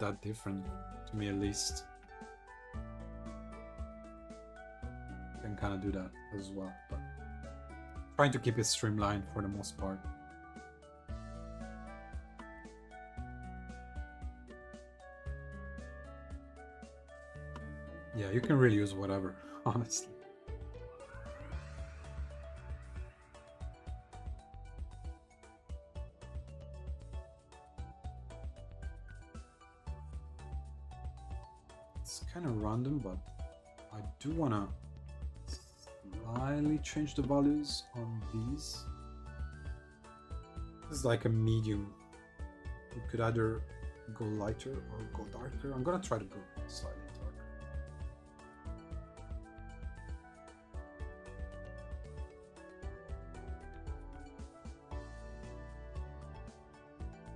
that different to me, at least. I can kind of do that as well, but trying to keep it streamlined for the most part. Yeah, you can really use whatever, honestly. It's kind of random, but I do want to slightly change the values on these. This is like a medium. You could either go lighter or go darker. I'm gonna try to go slightly darker.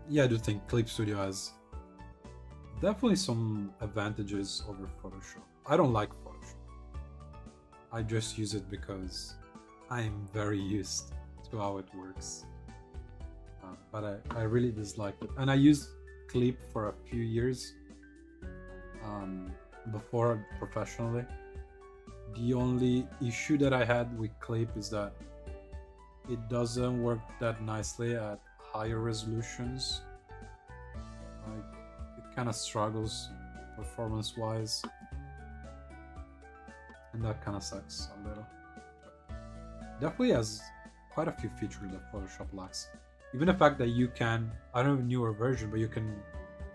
Yeah, I do think Clip Studio has definitely some advantages over Photoshop. I don't like Photoshop. I just use it because I'm very used to how it works. But I really dislike it. And I used Clip for a few years before professionally. The only issue that I had with Clip is that it doesn't work that nicely at higher resolutions. Like, it kind of struggles performance-wise, and that kind of sucks a little. definitely has quite a few features that Photoshop lacks. Even the fact that you can, I don't know, newer version, but you can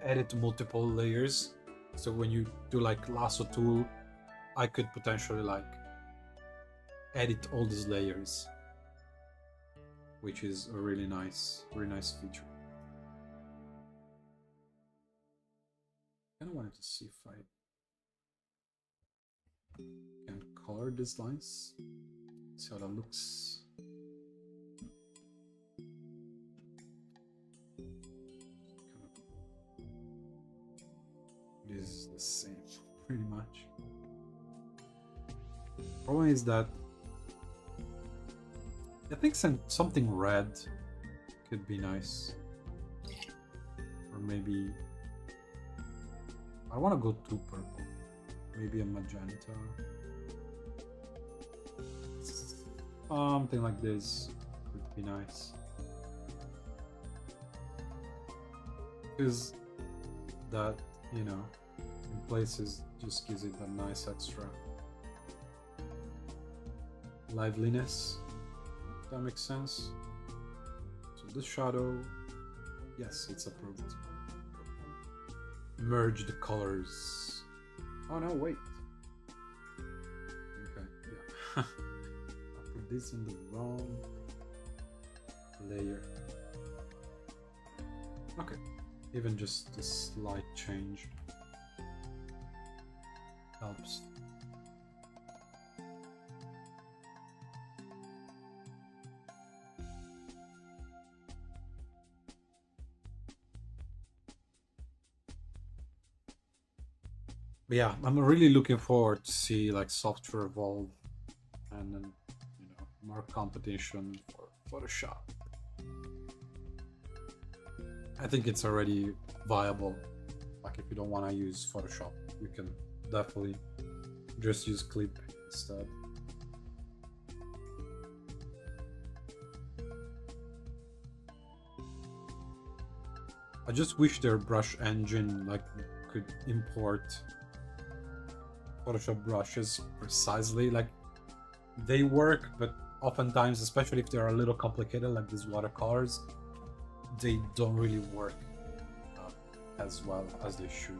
edit multiple layers. So when you do like lasso tool, I could potentially like edit all these layers, which is a really nice feature. I kind of wanted to see if I can color these lines, see how that looks. This is the same, pretty much. Problem is that I think something red could be nice, or maybe I want to go too purple. Maybe a magenta. Something like this would be nice. Because that, you know, in places just gives it a nice extra liveliness, if that makes sense. So this shadow, yes, it's approved. Merge the colors. Oh no, wait. Okay, yeah. I'll put this in the wrong layer. Okay, even just a slight change helps. But yeah, I'm really looking forward to see like software evolve and then, you know, more competition for Photoshop. I think it's already viable. Like if you don't want to use Photoshop, you can definitely just use Clip instead. I just wish their brush engine like could import Photoshop brushes precisely. Like they work, but oftentimes, especially if they're a little complicated, like these watercolors, they don't really work as well as they should.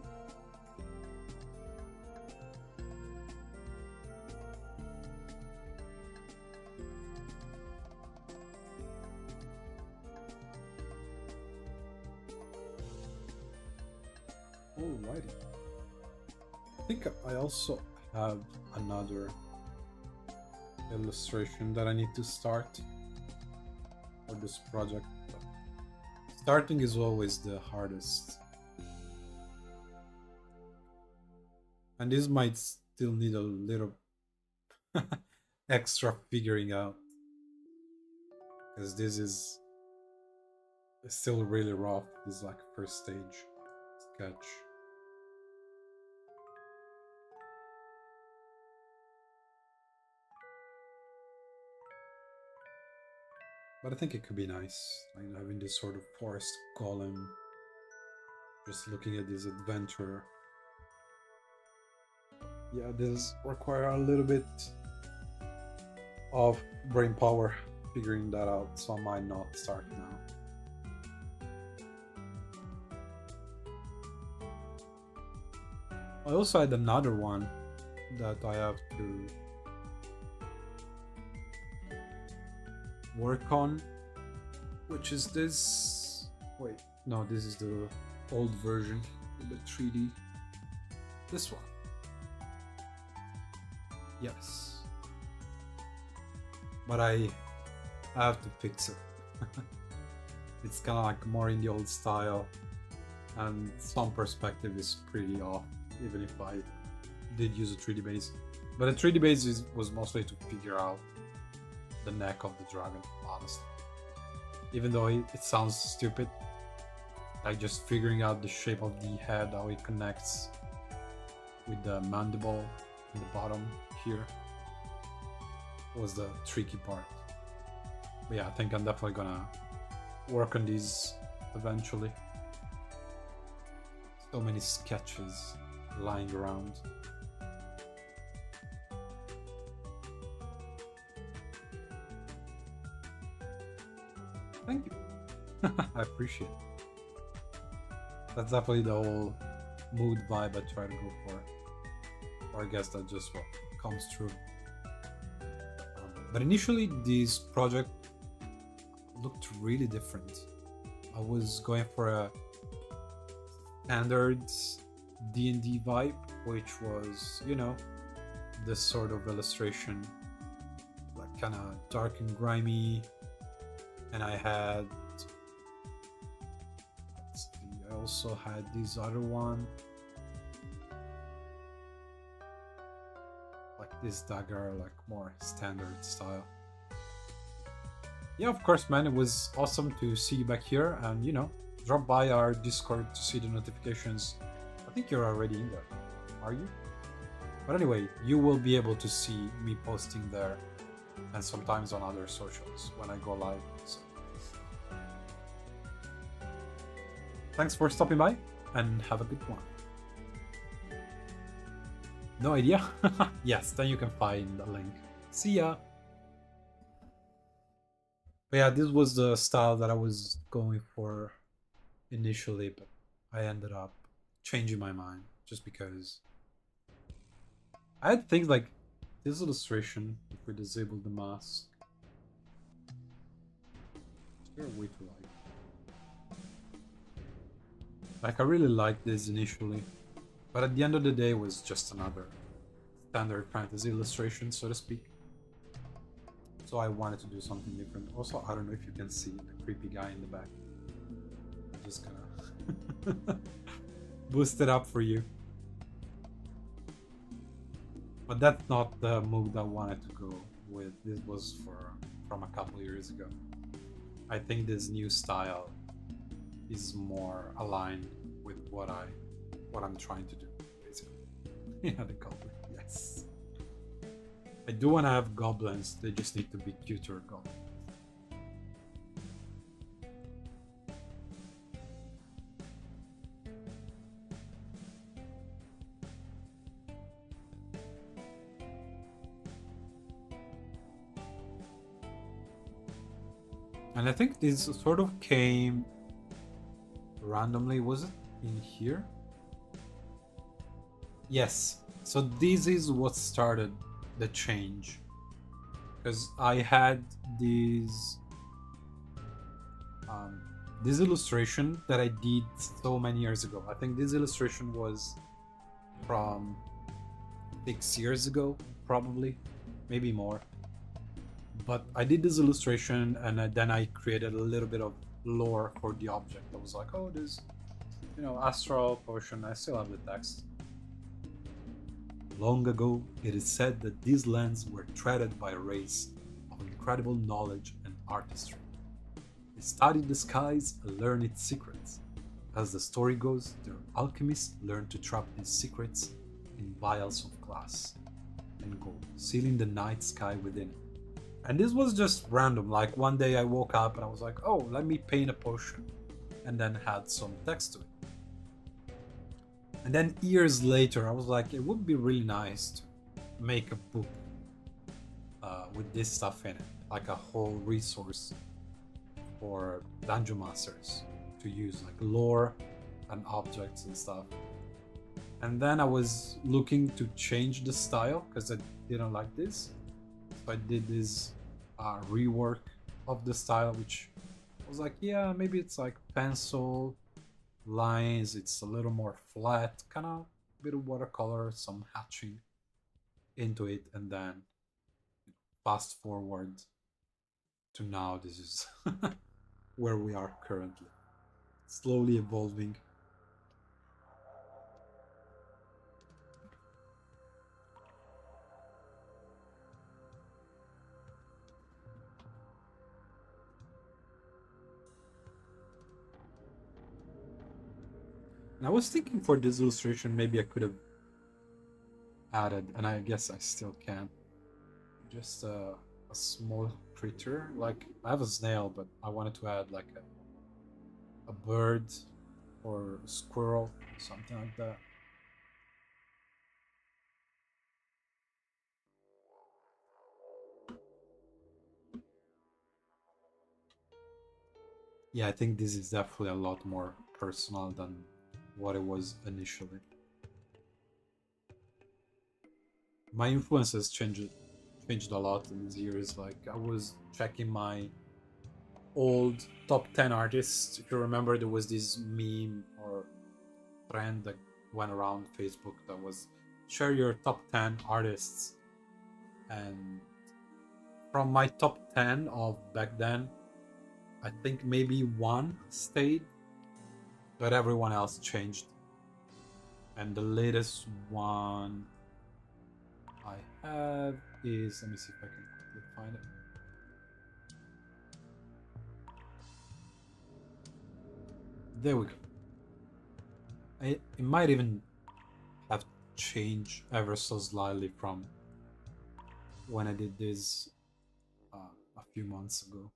Alrighty. I think I also have another illustration that I need to start for this project. Starting is always the hardest. And this might still need a little extra figuring out, because this is still really rough. This is like first stage sketch. But I think it could be nice, like having this sort of forest golem, just looking at this adventure. Yeah, this require a little bit of brain power figuring that out, so I might not start now. I also had another one that I have to work on, which is this. Wait, no, this is the old version with the 3D. This one. Yes. But I have to fix it. It's kind of like more in the old style, and some perspective is pretty off, even if I did use a 3D base. But the 3D base was mostly to figure out the neck of the dragon, honestly. Even though it sounds stupid, like just figuring out the shape of the head, how it connects with the mandible in the bottom here was the tricky part. But yeah, I think I'm definitely gonna work on these eventually. So many sketches lying around. Thank you. I appreciate it. That's definitely the whole mood vibe I try to go for. Or I guess that's just what comes true. But initially, this project looked really different. I was going for a standard D&D vibe, which was, you know, this sort of illustration, like kind of dark and grimy. And I had, let's see, I also had this other one, like this dagger, like more standard style. Yeah, of course, man, it was awesome to see you back here, and you know, drop by our Discord to see the notifications. I think you're already in there, are you? But anyway, you will be able to see me posting there and sometimes on other socials when I go live. So. Thanks for stopping by and have a good one. No idea? Yes, then you can find a link. See ya! But yeah, this was the style that I was going for initially, but I ended up changing my mind just because I had things like this illustration. If we disable the mask, is there a way to like I really liked this initially, but at the end of the day it was just another standard fantasy illustration, so to speak. So I wanted to do something different. Also, I don't know if you can see the creepy guy in the back. I'm just gonna boost it up for you. But that's not the mood I wanted to go with. This was from a couple years ago. I think this new style is more aligned with what I'm trying to do, basically. Yeah, the goblin, yes. I do want to have goblins, they just need to be cuter goblins. And I think this sort of came randomly, was it in here? Yes, so this is what started the change. Because I had this illustration that I did so many years ago. I think this illustration was from 6 years ago, probably, maybe more. But I did this illustration and then I created a little bit of lore for the object. I was like, oh, this, you know, astral potion. I still have the text. Long ago, it is said that these lands were treaded by a race of incredible knowledge and artistry. They studied the skies and learned its secrets. As the story goes, their alchemists learned to trap these secrets in vials of glass and gold, sealing the night sky within it. And this was just random. Like one day I woke up and I was like, oh, let me paint a potion, and then had some text to it. And then years later, I was like, it would be really nice to make a book with this stuff in it, like a whole resource for dungeon masters to use, like lore and objects and stuff. And then I was looking to change the style because I didn't like this. So I did this rework of the style, which was like, yeah, maybe it's like pencil lines, it's a little more flat, kind of a bit of watercolor, some hatching into it, and then fast forward to now. This is where we are currently, slowly evolving. And I was thinking for this illustration, maybe I could have added, and I guess I still can, just a small creature. Like I have a snail, but I wanted to add like a bird or a squirrel, something like that. Yeah, I think this is definitely a lot more personal than what it was initially. My influences changed a lot in these years. Like I was checking my old top 10 artists. If you remember, there was this meme or trend that went around Facebook that was share your top 10 artists. And from my top 10 of back then, I think maybe one stayed, but everyone else changed. And the latest one I have is, let me see if I can quickly find it. There we go. It might even have changed ever so slightly from when I did this a few months ago.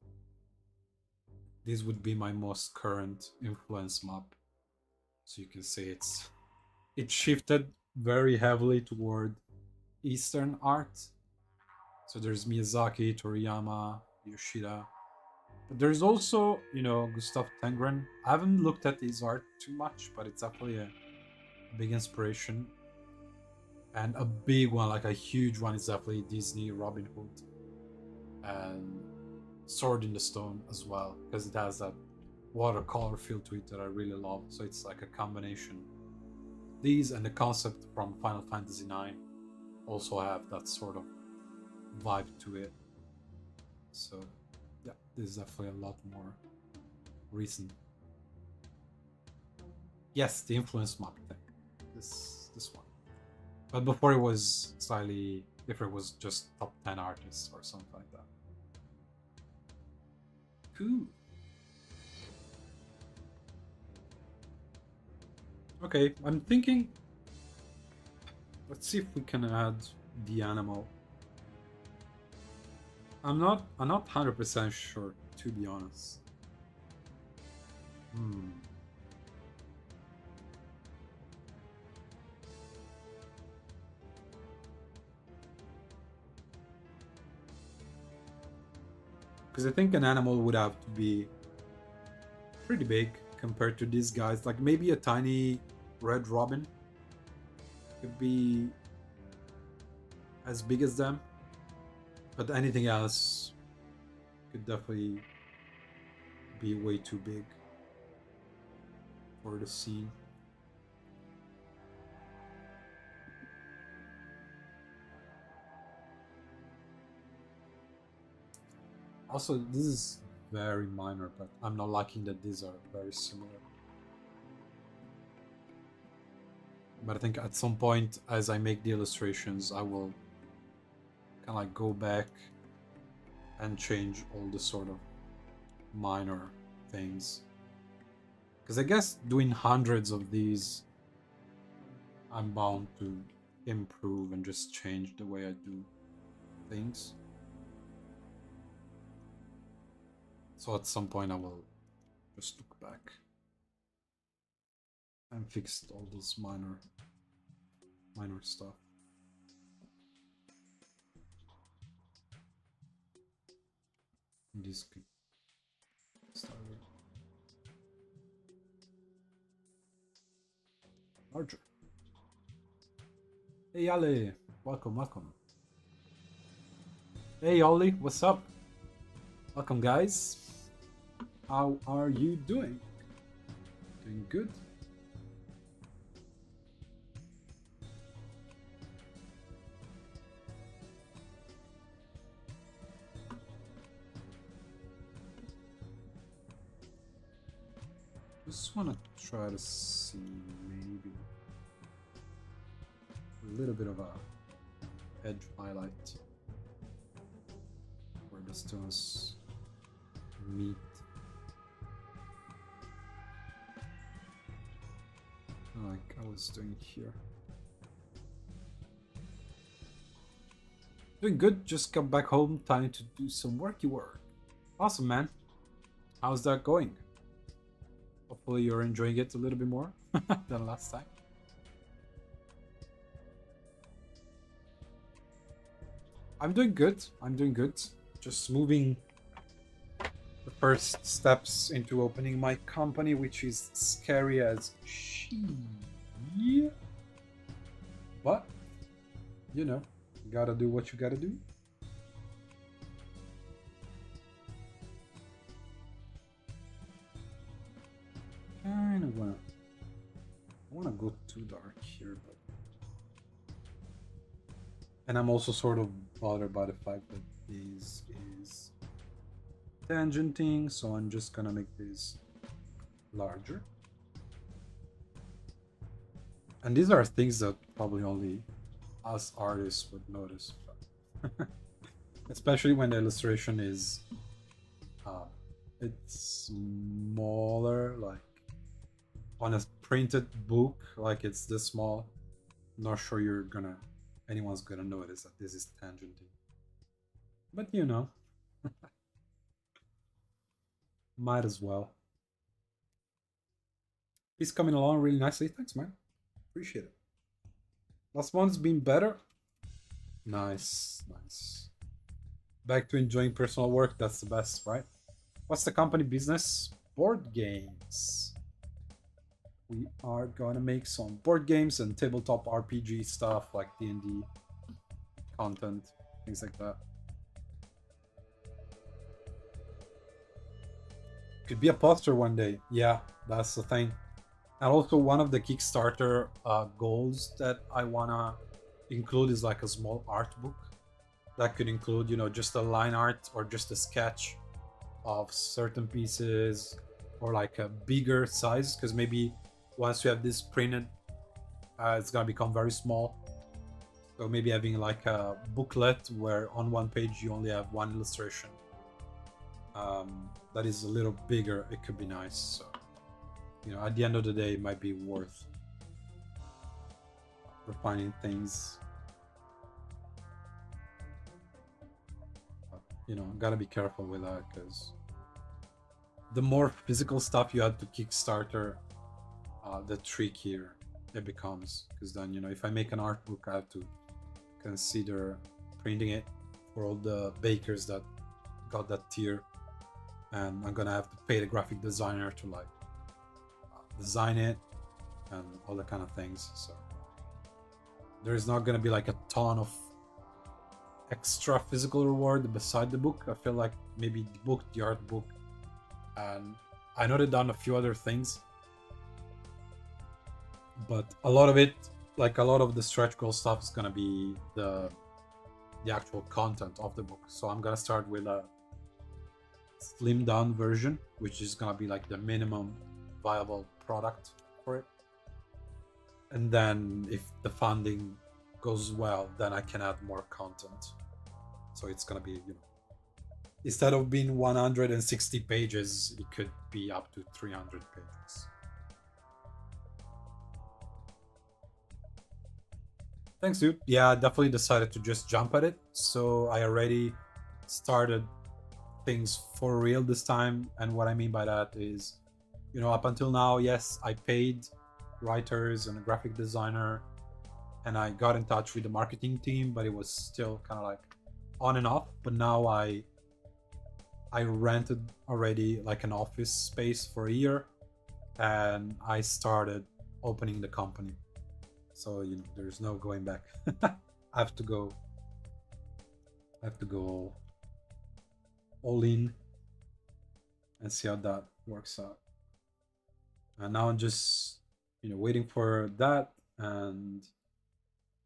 This would be my most current influence map. So you can see it shifted very heavily toward Eastern art. So there's Miyazaki, Toriyama, Yoshida. But there's also, Gustav Tengren. I haven't looked at his art too much, but it's definitely a big inspiration. And a big one, like a huge one, is definitely Disney, Robin Hood, and Sword in the Stone as well, because it has that watercolor feel to it that I really love. So it's like a combination. These and the concept from Final Fantasy IX also have that sort of vibe to it. So yeah, this is definitely a lot more recent. Yes, the influence map thing. This one. But before it was slightly different, it was just top 10 artists or something like that. Cool. Okay, I'm thinking. Let's see if we can add the animal. I'm not 100% sure, to be honest. Because I think an animal would have to be pretty big compared to these guys. Like maybe a tiny red robin could be as big as them, but anything else could definitely be way too big for the scene. Also, this is very minor, but I'm not liking that these are very similar. But I think at some point, as I make the illustrations, I will kind of like go back and change all the sort of minor things. Because I guess doing hundreds of these, I'm bound to improve and just change the way I do things. So at some point I will just look back and fix all this minor stuff. This could start larger. Hey Ale, welcome. Hey Ollie, what's up? Welcome guys. How are you doing? Doing good? Just want to try to see maybe a little bit of a edge highlight where the stones meet. Like I was doing here. Doing good, just got back home, time to do some worky work. Awesome, man. How's that going? Hopefully you're enjoying it a little bit more than last time. I'm doing good. Just moving the first steps into opening my company, which is scary as shit. But, you know, gotta do what you gotta do. Kind of wanna go too dark here, but, and I'm also sort of bothered by the fact that this is tangenting, so I'm just gonna make this larger. And these are things that probably only us artists would notice, especially when the illustration is it's smaller, like on a printed book, like it's this small. Not sure anyone's gonna notice that this is tangenting, but you know, might as well. He's coming along really nicely. Thanks, man. Appreciate it. Last one's been better. Nice, nice. Back to enjoying personal work. That's the best, right? What's the company business? Board games. We are gonna make some board games and tabletop RPG stuff like D&D content, things like that. Could be a poster one day. Yeah, that's the thing. And also one of the Kickstarter goals that I wanna include is like a small art book that could include, you know, just a line art or just a sketch of certain pieces, or like a bigger size, because maybe once you have this printed, it's gonna become very small. So maybe having like a booklet where on one page you only have one illustration that is a little bigger, it could be nice. So, you know, at the end of the day, it might be worth refining things. But, you know, gotta be careful with that, because the more physical stuff you add to Kickstarter, the trickier it becomes. Because then, you know, if I make an art book, I have to consider printing it for all the bakers that got that tier, and I'm gonna have to pay the graphic designer to like design it and all that kind of things. So there's not gonna be like a ton of extra physical reward beside the book. I feel like maybe the book, the art book, and I know they've done a few other things, but a lot of it, like a lot of the stretch goal stuff, is gonna be the actual content of the book. So I'm gonna start with a slimmed down version, which is gonna be like the minimum viable product for it. And then if the funding goes well, then I can add more content. So it's gonna be, you know, instead of being 160 pages, it could be up to 300 pages. Thanks, dude. Yeah, I definitely decided to just jump at it. So I already started things for real this time. And what I mean by that is, you know, up until now, yes, I paid writers and a graphic designer, and I got in touch with the marketing team, but it was still kind of like on and off. But now I rented already like an office space for a year, and I started opening the company. So, you know, there's no going back. I have to go all in and see how that works out. And now I'm just, you know, waiting for that, and,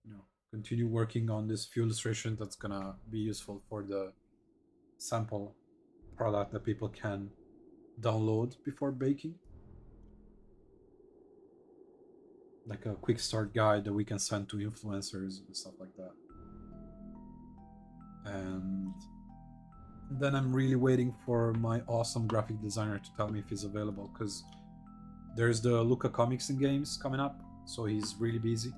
you know, continue working on this few illustration that's gonna be useful for the sample product that people can download before baking, like a quick start guide that we can send to influencers and stuff like that. And then I'm really waiting for my awesome graphic designer to tell me if he's available, because there's the Luca Comics and Games coming up, so he's really busy,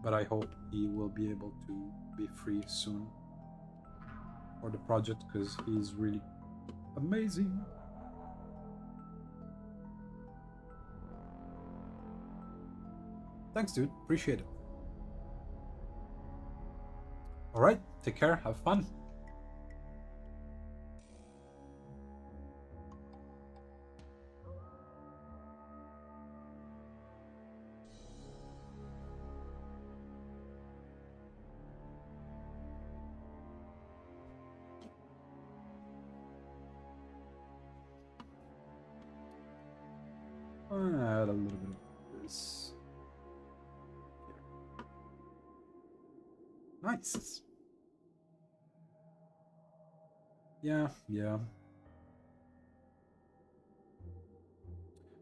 but I hope he will be able to be free soon for the project, because he's really amazing. Thanks, dude. Appreciate it. All right, take care, have fun. add a little bit of this. Nice. Yeah.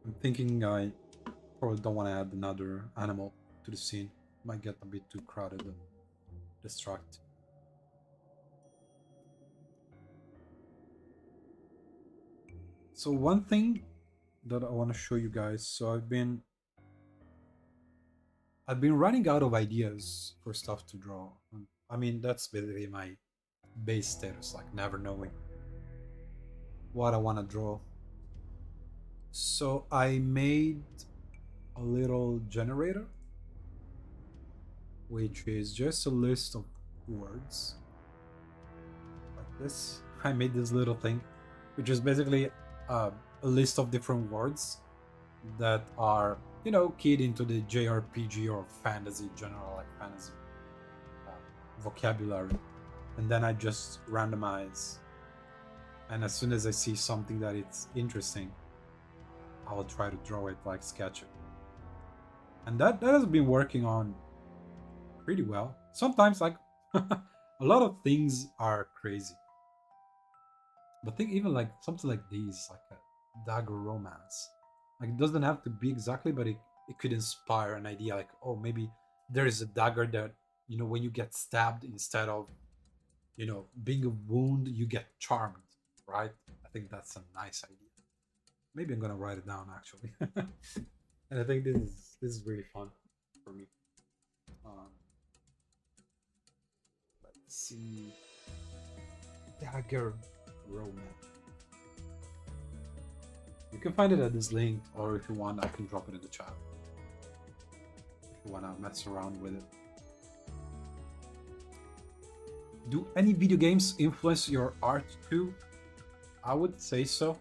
I'm thinking I probably don't want to add another animal to the scene. Might get a bit too crowded and distract. So one thing that I want to show you guys. So I've been running out of ideas for stuff to draw. I mean, that's basically my base status, like never knowing what I want to draw. So I made a little generator, which is just a list of words like this. I made this little thing, which is basically a list of different words that are, you know, keyed into the JRPG or fantasy, general like fantasy vocabulary. And then I just randomize. And as soon as I see something that it's interesting, I will try to draw it, like sketch it. And that has been working on pretty well. Sometimes, like, a lot of things are crazy. But think even like something like these, like a dagger romance. Like, it doesn't have to be exactly, but it could inspire an idea. Like, oh, maybe there is a dagger that, you know, when you get stabbed, instead of, you know, being a wound, you get charmed, right? I think that's a nice idea. Maybe I'm gonna write it down actually. And I think this is really fun for me. Let's see, dagger romance. You can find it at this link, or if you want, I can drop it in the chat. If you wanna mess around with it. Do any video games influence your art too? I would say so.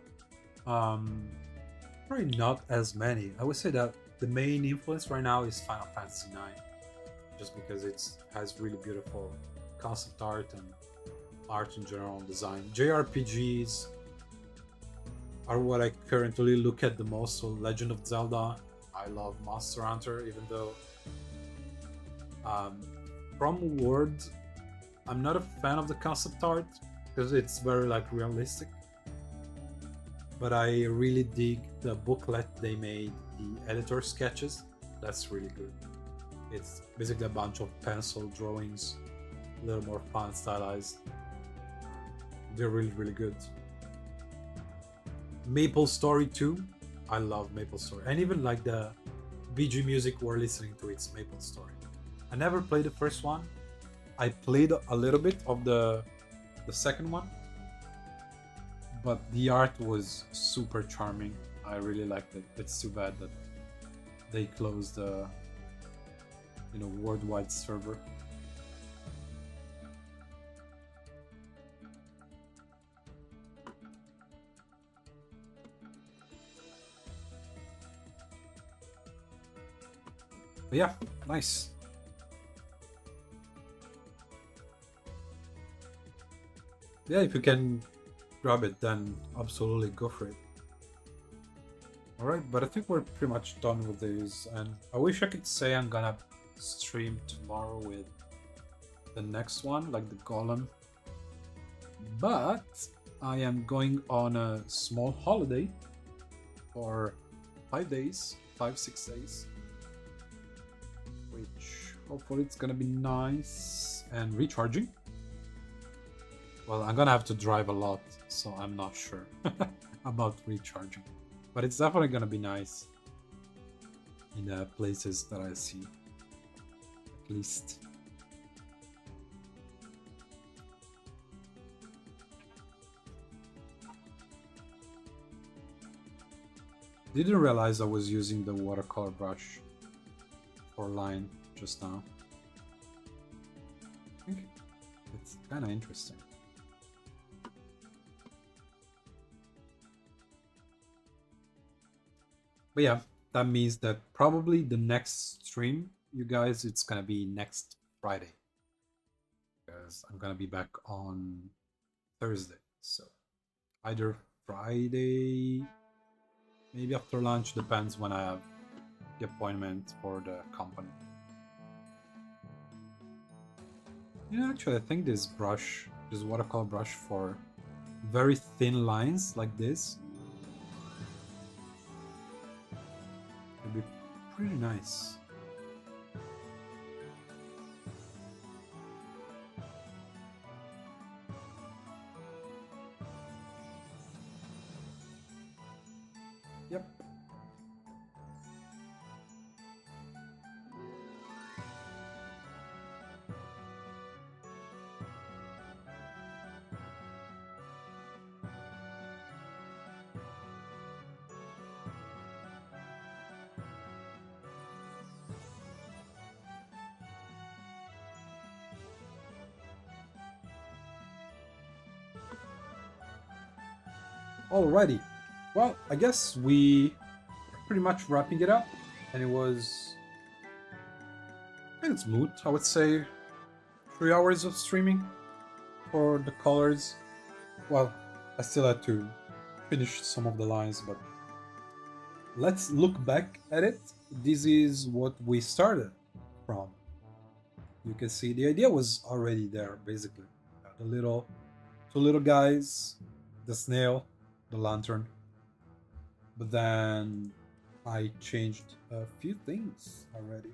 Probably not as many. I would say that the main influence right now is Final Fantasy IX, just because it has really beautiful concept art and art in general, design. JRPGs are what I currently look at the most. So Legend of Zelda. I love Monster Hunter, even though from World, I'm not a fan of the concept art because it's very like realistic. But I really dig the booklet they made, the editor sketches. That's really good. It's basically a bunch of pencil drawings, a little more fun, stylized. They're really, really good. Maple Story 2. I love Maple Story. And even like the BG music we're listening to, it's Maple Story. I never played the first one. I played a little bit of the second one. But the art was super charming. I really liked it. It's too bad that they closed the, you know, worldwide server. But yeah, nice. Yeah, if you can grab it, then absolutely go for it. Alright, but I think we're pretty much done with these, and I wish I could say I'm gonna stream tomorrow with the next one, like the Golem. But I am going on a small holiday for 5 days, 5-6 days. Which hopefully it's gonna be nice and recharging. Well, I'm gonna have to drive a lot, so I'm not sure about recharging. But it's definitely gonna be nice in the places that I see, at least. Didn't realize I was using the watercolor brush for line just now. I think it's kind of interesting. But yeah, that means that probably the next stream, you guys, it's gonna be next Friday. Because I'm gonna be back on Thursday. So either Friday, maybe after lunch, depends when I have the appointment for the company. You know, actually, I think this brush, this watercolor brush for very thin lines like this, would be pretty nice. Yep. Alrighty. Well, I guess we are pretty much wrapping it up, and it was kind of smooth. I would say 3 hours of streaming for the colors. Well, I still had to finish some of the lines, but let's look back at it. This is what we started from. You can see the idea was already there, basically. The two little guys, the snail, the lantern. But then I changed a few things already.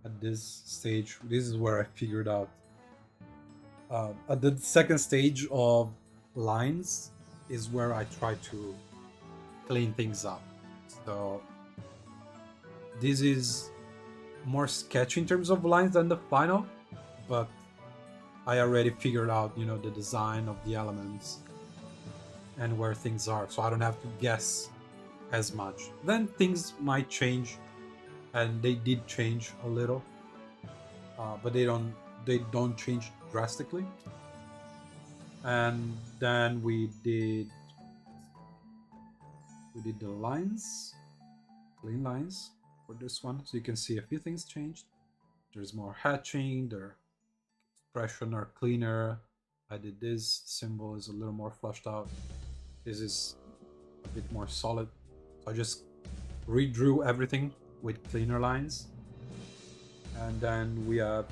At this stage, this is where I figured out. At the second stage of lines is where I try to clean things up. So this is more sketchy in terms of lines than the final, but I already figured out, you know, the design of the elements and where things are, so I don't have to guess as much. Then things might change, and they did change a little, but they don't change drastically. And then we did the lines, clean lines for this one, so you can see a few things changed. There's more hatching, their expression are cleaner. I did this symbol is a little more flushed out. This is a bit more solid. So I just redrew everything with cleaner lines. And then we have,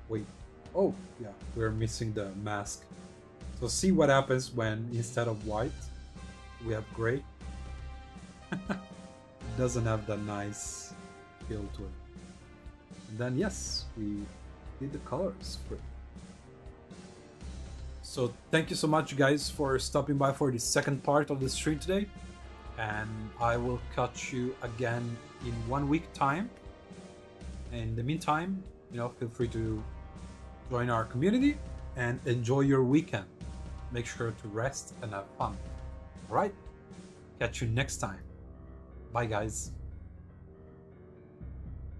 wait, oh yeah, we're missing the mask. So see what happens when instead of white, we have gray. It doesn't have that nice feel to it. And then yes, we did the colors for it. So thank you so much, guys, for stopping by for the second part of the stream today. And I will catch you again in 1 week time. In the meantime, you know, feel free to join our community and enjoy your weekend. Make sure to rest and have fun. All right? Catch you next time. Bye, guys.